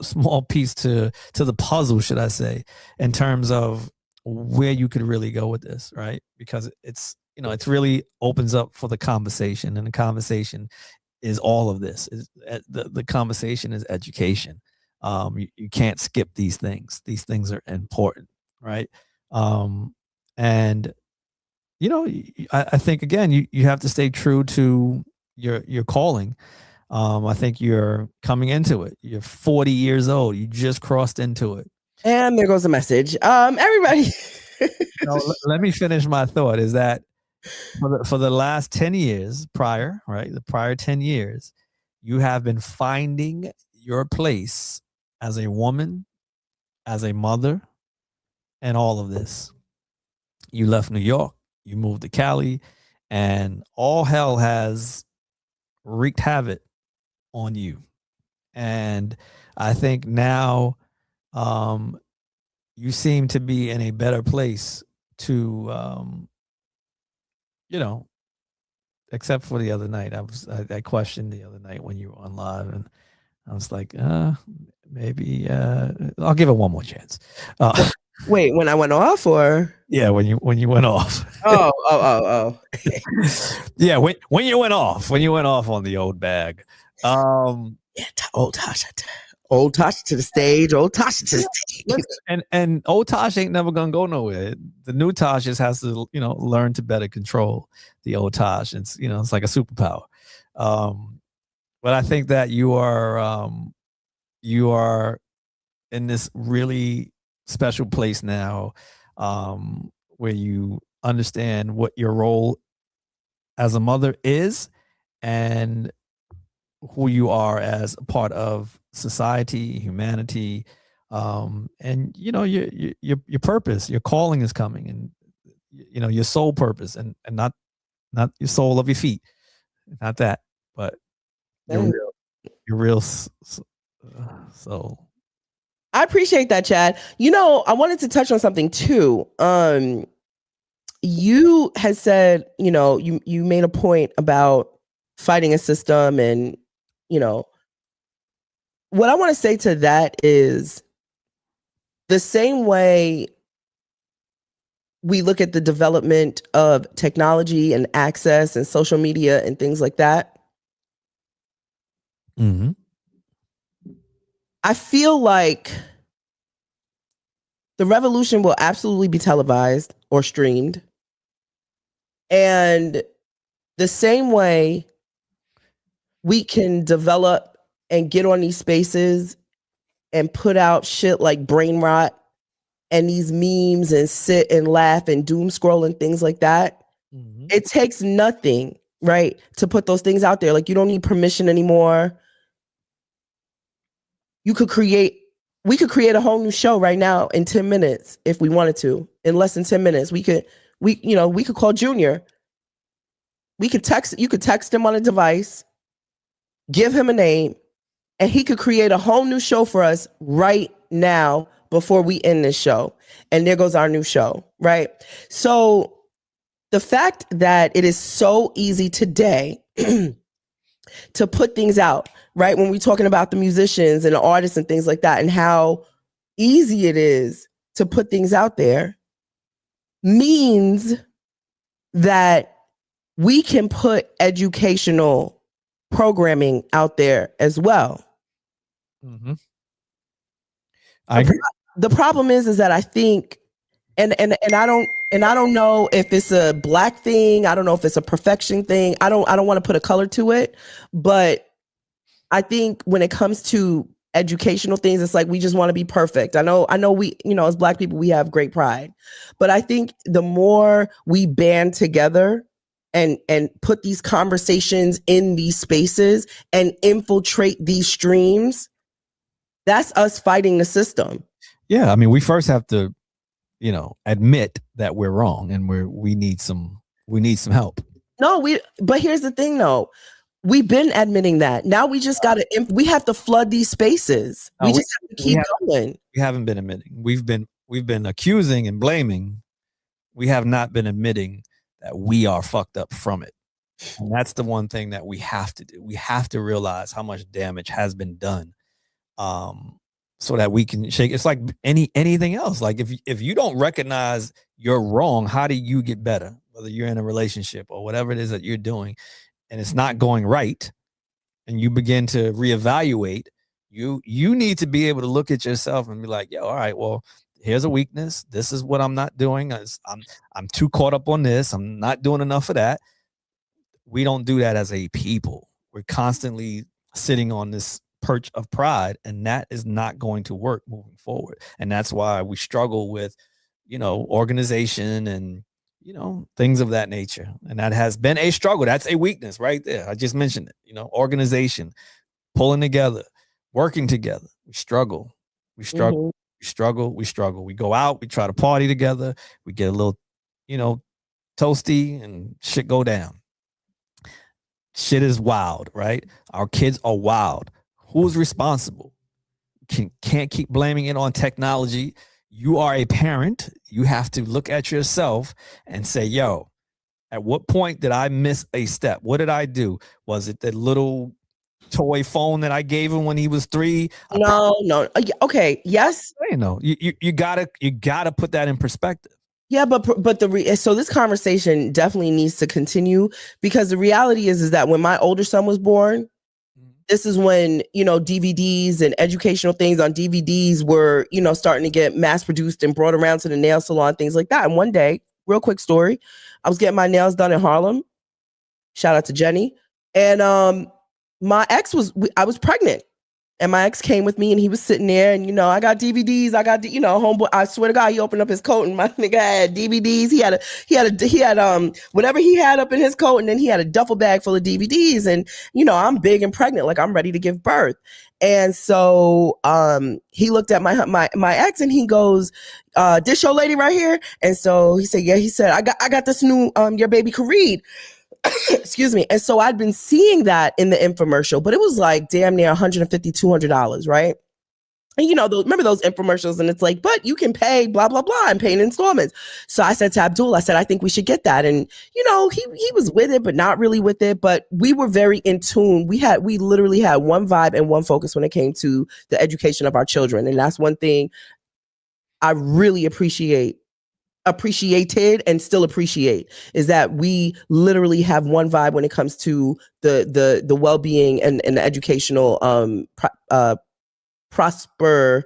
small piece to the puzzle, should I say, in terms of where you could really go with this, right? Because it's really opens up for the conversation, and the conversation is all of this. The conversation is education. You can't skip these things. These things are important, right? And I think again, you have to stay true to your calling. I think you're coming into it. You're 40 years old. You just crossed into it. And there goes the message. Everybody. Let me finish my thought. Is that for the last 10 years prior, right? The prior 10 years, you have been finding your place as a woman, as a mother, and all of this. You left New York, you moved to Cali, and all hell has wreaked havoc on you. And I think now you seem to be in a better place to except for the other night. I questioned the other night when you were on live, and I was like, maybe I'll give it one more chance. Wait, when I went off, or? Yeah, when you went off. Oh. Yeah, when you went off on the old bag. Yeah, old Tash. Old Tash to the stage. Old Tash to the stage. Listen, and old Tosh ain't never gonna go nowhere. The new Tosh just has to, learn to better control the old Tosh. It's it's like a superpower. But I think that you are in this really special place now, where you understand what your role as a mother is and who you are as a part of society, humanity, and your purpose, your calling is coming, and your soul purpose, and not your sole of your feet, not that, but your real soul. I appreciate that, Chad. I wanted to touch on something too. You had said, you made a point about fighting a system, and what I want to say to that is the same way we look at the development of technology and access and social media and things like that. Mm-hmm. I feel like the revolution will absolutely be televised or streamed. And the same way we can develop and get on these spaces and put out shit like brain rot and these memes and sit and laugh and doom scroll and things like that. Mm-hmm. It takes nothing, right, to put those things out there. Like, you don't need permission anymore. We could create a whole new show right now in 10 minutes if we wanted to. In less than 10 minutes, we could call Junior. You could text him on a device, give him a name, and he could create a whole new show for us right now before we end this show. And there goes our new show, right? So the fact that it is so easy today to put things out, right? When we're talking about the musicians and the artists and things like that, and how easy it is to put things out there, means that we can put educational programming out there as well. Mm-hmm. I agree. The problem is that I think, and I don't know if it's a Black thing. I don't know if it's a perfection thing. I don't want to put a color to it, but I think when it comes to educational things, it's like we just want to be perfect. I know we, as Black people, we have great pride, but I think the more we band together and put these conversations in these spaces and infiltrate these streams, that's us fighting the system. Yeah, I mean, we first have to, admit that we're wrong and we need some help. But here's the thing though. We've been admitting that. Now we just we have to flood these spaces. We just have to keep going. We haven't been admitting. We've been accusing and blaming. We have not been admitting that we are fucked up from it. And that's the one thing that we have to do. We have to realize how much damage has been done. So that we can shake. It's like anything else. Like if you don't recognize you're wrong, how do you get better? Whether you're in a relationship or whatever it is that you're doing, and it's not going right, and you begin to reevaluate, you need to be able to look at yourself and be like, yo, all right, well, here's a weakness. This is what I'm not doing. I'm too caught up on this. I'm not doing enough of that. We don't do that as a people. We're constantly sitting on this perch of pride, and that is not going to work moving forward. And that's why we struggle with, organization and, things of that nature. And that has been a struggle. That's a weakness right there. I just mentioned it, organization, pulling together, working together. We struggle. We struggle. Mm-hmm. We struggle. We struggle. We go out, we try to party together. We get a little, toasty and shit go down. Shit is wild, right? Our kids are wild. Who's responsible? Can't keep blaming it on technology. You are a parent. You have to look at yourself and say, yo, at what point did I miss a step? What did I do? Was it the little toy phone that I gave him when he was 3? No. Okay. Yes. You gotta put that in perspective. Yeah, but so this conversation definitely needs to continue, because the reality is that when my older son was born, this is when, DVDs and educational things on DVDs were, starting to get mass produced and brought around to the nail salon, things like that. And one day, real quick story, I was getting my nails done in Harlem. Shout out to Jenny. And my ex I was pregnant. And my ex came with me and he was sitting there and, I got DVDs. I got, homeboy. I swear to God, he opened up his coat and my nigga had DVDs. He had whatever he had up in his coat. And then he had a duffel bag full of DVDs. And, I'm big and pregnant, like I'm ready to give birth. And so he looked at my ex and he goes, this your lady right here? And so he said, yeah, he said, I got this new, your baby could read. Excuse me. And so I'd been seeing that in the infomercial, but it was like damn near $150, $200, right? And remember those infomercials and it's like, but you can pay blah, blah, blah and pay in installments. So I said to Abdul, I said, I think we should get that. And, he was with it, but not really with it. But we were very in tune. We literally had one vibe and one focus when it came to the education of our children. And that's one thing I really appreciated and still appreciate is that we literally have one vibe when it comes to the well-being and the educational prosperity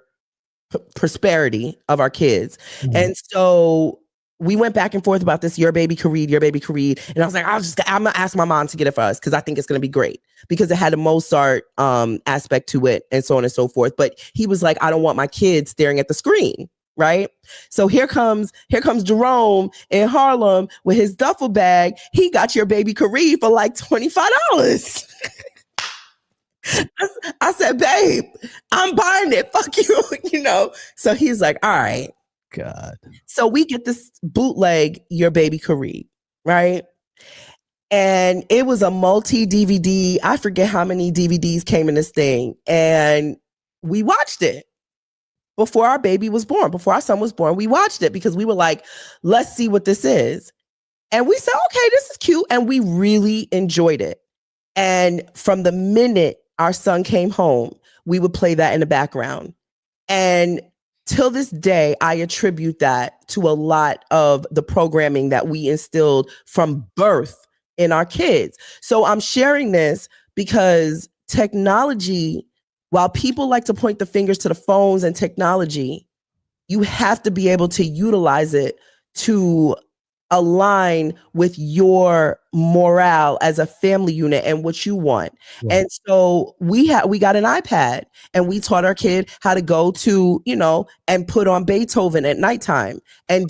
of our kids. Mm-hmm. And so we went back and forth about this. Your baby could read. And I was like, I'm gonna ask my mom to get it for us because I think it's gonna be great because it had a Mozart aspect to it and so on and so forth. But he was like, I don't want my kids staring at the screen. Right. So here comes Jerome in Harlem with his duffel bag. He got your baby could read for like $25. I said, babe, I'm buying it. Fuck you. So he's like, all right. God. So we get this bootleg Your Baby Could Read, right? And it was a multi-DVD. I forget how many DVDs came in this thing. And we watched it. Before our baby was born, before our son was born, we watched it because we were like, let's see what this is. And we said, okay, this is cute. And we really enjoyed it. And from the minute our son came home, we would play that in the background. And till this day, I attribute that to a lot of the programming that we instilled from birth in our kids. So I'm sharing this because technology, while people like to point the fingers to the phones and technology, you have to be able to utilize it to align with your morale as a family unit and what you want. Yeah. And so we got an iPad and we taught our kid how to go to, and put on Beethoven at nighttime and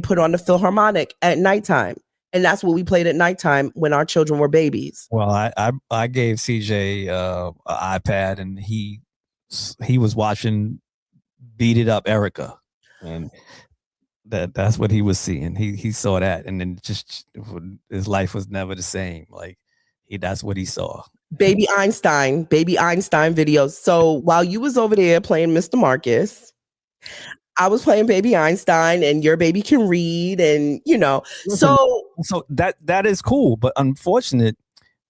put on the Philharmonic at nighttime. And that's what we played at nighttime when our children were babies. Well, I gave CJ an iPad and he was watching Beat It Up Erica, and that's what he was seeing. He saw that, and then just his life was never the same. Like that's what he saw. Baby Einstein videos. So while you was over there playing Mr. Marcus, I was playing Baby Einstein and Your Baby Can Read, and so that is cool. But unfortunate,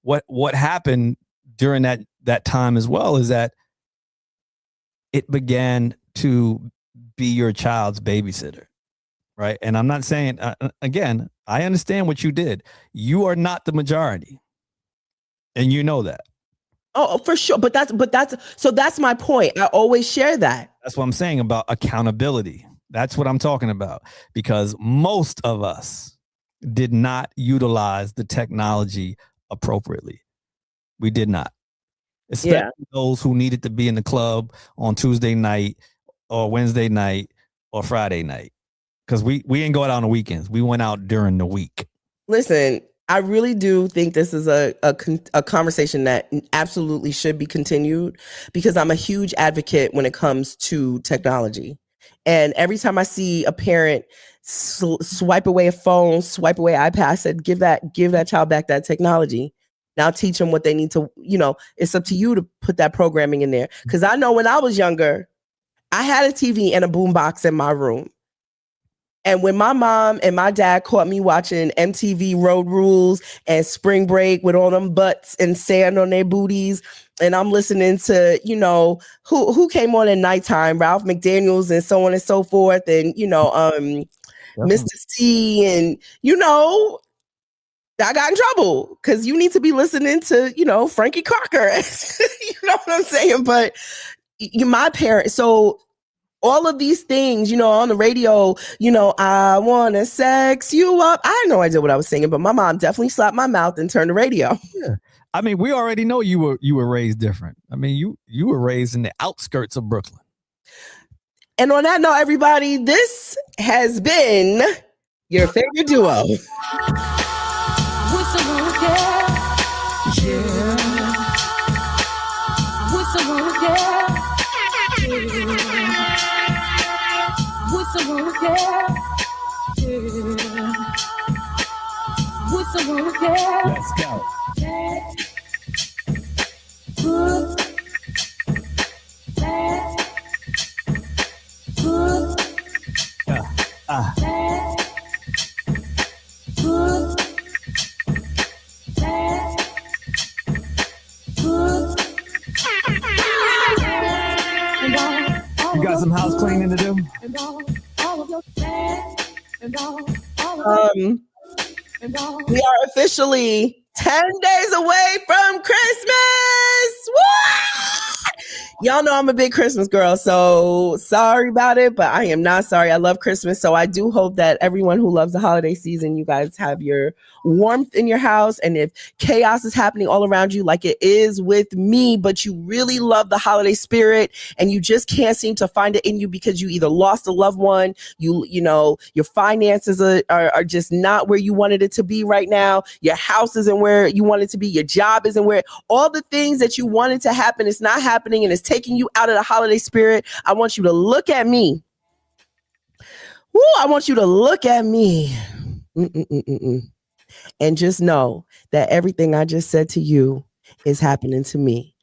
what happened during that time as well is that it began to be your child's babysitter, right? And I'm not saying again, I understand what you did. You are not the majority, and you know that. Oh, for sure. But that's my point. I always share that. That's what I'm saying about accountability. That's what I'm talking about, because most of us did not utilize the technology appropriately. We did not, especially those who needed to be in the club on Tuesday night or Wednesday night or Friday night, because we didn't go out on the weekends. We went out during the week. Listen, I really do think this is a conversation that absolutely should be continued, because I'm a huge advocate when it comes to technology. And every time I see a parent swipe away a phone, swipe away iPad, I said, give that child back that technology. Now teach them what they need to, it's up to you to put that programming in there. Because I know when I was younger, I had a TV and a boombox in my room. And when my mom and my dad caught me watching MTV Road Rules and Spring Break with all them butts and sand on their booties, and I'm listening to, who came on at nighttime, Ralph McDaniels and so on and so forth, and, Mr. C, and, I got in trouble because you need to be listening to, Frankie Crocker. You know what I'm saying? But my parents, so all of these things, on the radio, I want to sex you up. I had no idea what I was singing, but my mom definitely slapped my mouth and turned the radio. Yeah. I mean, we already know you were raised different. I mean, you were raised in the outskirts of Brooklyn. And on that note, everybody, this has been your favorite duo. Let's go. You got some house cleaning to do? We are officially 10 days away from Christmas. Woo! Y'all know I'm a big Christmas girl, so sorry about it, but I am not sorry. I love Christmas, so I do hope that everyone who loves the holiday season, you guys have your warmth in your house, and if chaos is happening all around you like it is with me, but you really love the holiday spirit and you just can't seem to find it in you because you either lost a loved one, your finances are just not where you wanted it to be right now, your house isn't where you want it to be, your job isn't where, all the things that you wanted to happen, it's not happening and it's taking you out of the holiday spirit. I want you to look at me. Woo, I want you to look at me. And just know that everything I just said to you is happening to me.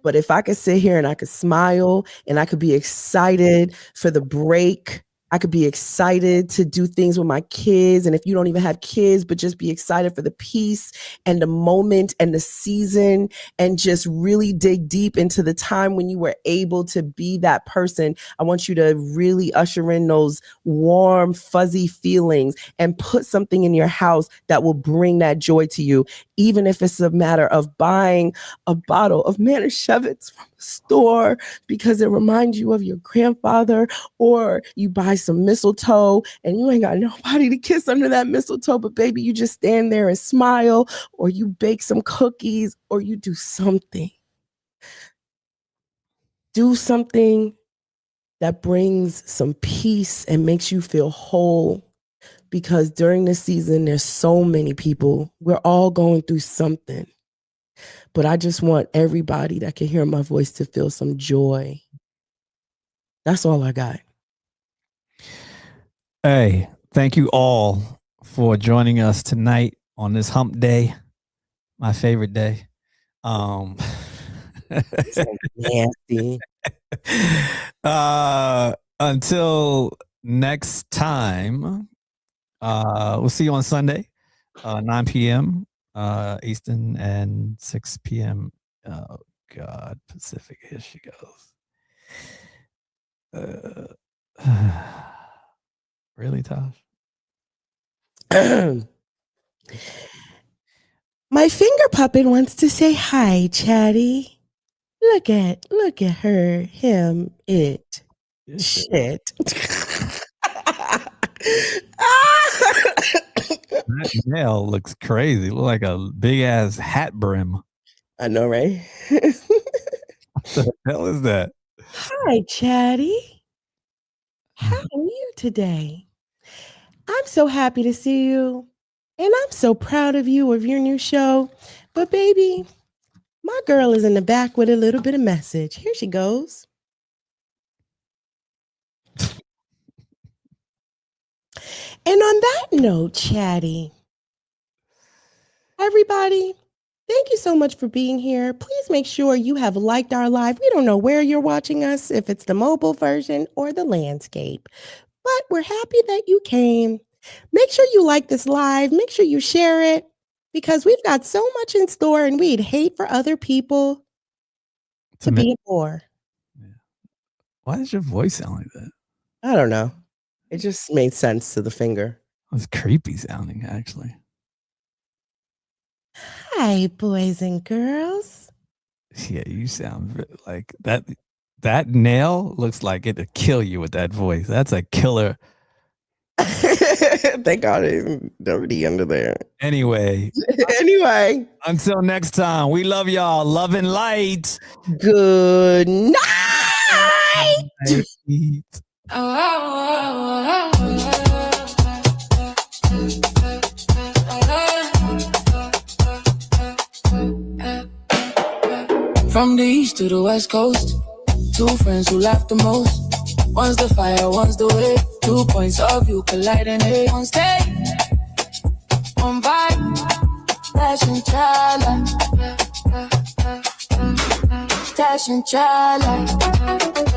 But if I could sit here and I could smile and I could be excited for the break, I could be excited to do things with my kids. And if you don't even have kids, but just be excited for the peace and the moment and the season and just really dig deep into the time when you were able to be that person. I want you to really usher in those warm, fuzzy feelings and put something in your house that will bring that joy to you, even if it's a matter of buying a bottle of Manischewitz from the store because it reminds you of your grandfather, or you buy some mistletoe and you ain't got nobody to kiss under that mistletoe, but baby, you just stand there and smile, or you bake some cookies, or you do something. Do something that brings some peace and makes you feel whole, because during this season, there's so many people. We're all going through something. But I just want everybody that can hear my voice to feel some joy. That's all I got. Hey, thank you all for joining us tonight on this hump day, my favorite day. So nasty. Until next time, we'll see you on Sunday, 9 p.m. Eastern and 6 p.m. Oh God, Pacific. Here she goes. Really, Tash? My finger puppet wants to say hi, Chatty. Look at her, him, it. Shit. That nail looks crazy. Look like a big ass hat brim. I know, right? What the hell is that? Hi, Chatty. How are you today? I'm so happy to see you. And I'm so proud of you, of your new show. But baby, my girl is in the back with a little bit of message. Here she goes. And on that note, Chatty, everybody, thank you so much for being here. Please make sure you have liked our live. We don't know where you're watching us, if it's the mobile version or the landscape, but we're happy that you came. Make sure you like this live. Make sure you share it, because we've got so much in store and we'd hate for other people to be a bore. Yeah. Why does your voice sound like that? I don't know. It just made sense to the finger. It was creepy sounding, actually. Hi, boys and girls. Yeah, you sound like that. That nail looks like it'd kill you with that voice. That's a killer. Thank God it's dirty under there. Anyway, Anyway, until next time, we love y'all. Love and light. good night. From the east to the west coast, two friends who laugh the most. One's the fire, one's the wave. 2 points of view colliding. One stay, one vibe, Tash and Chala. Tash and Chala.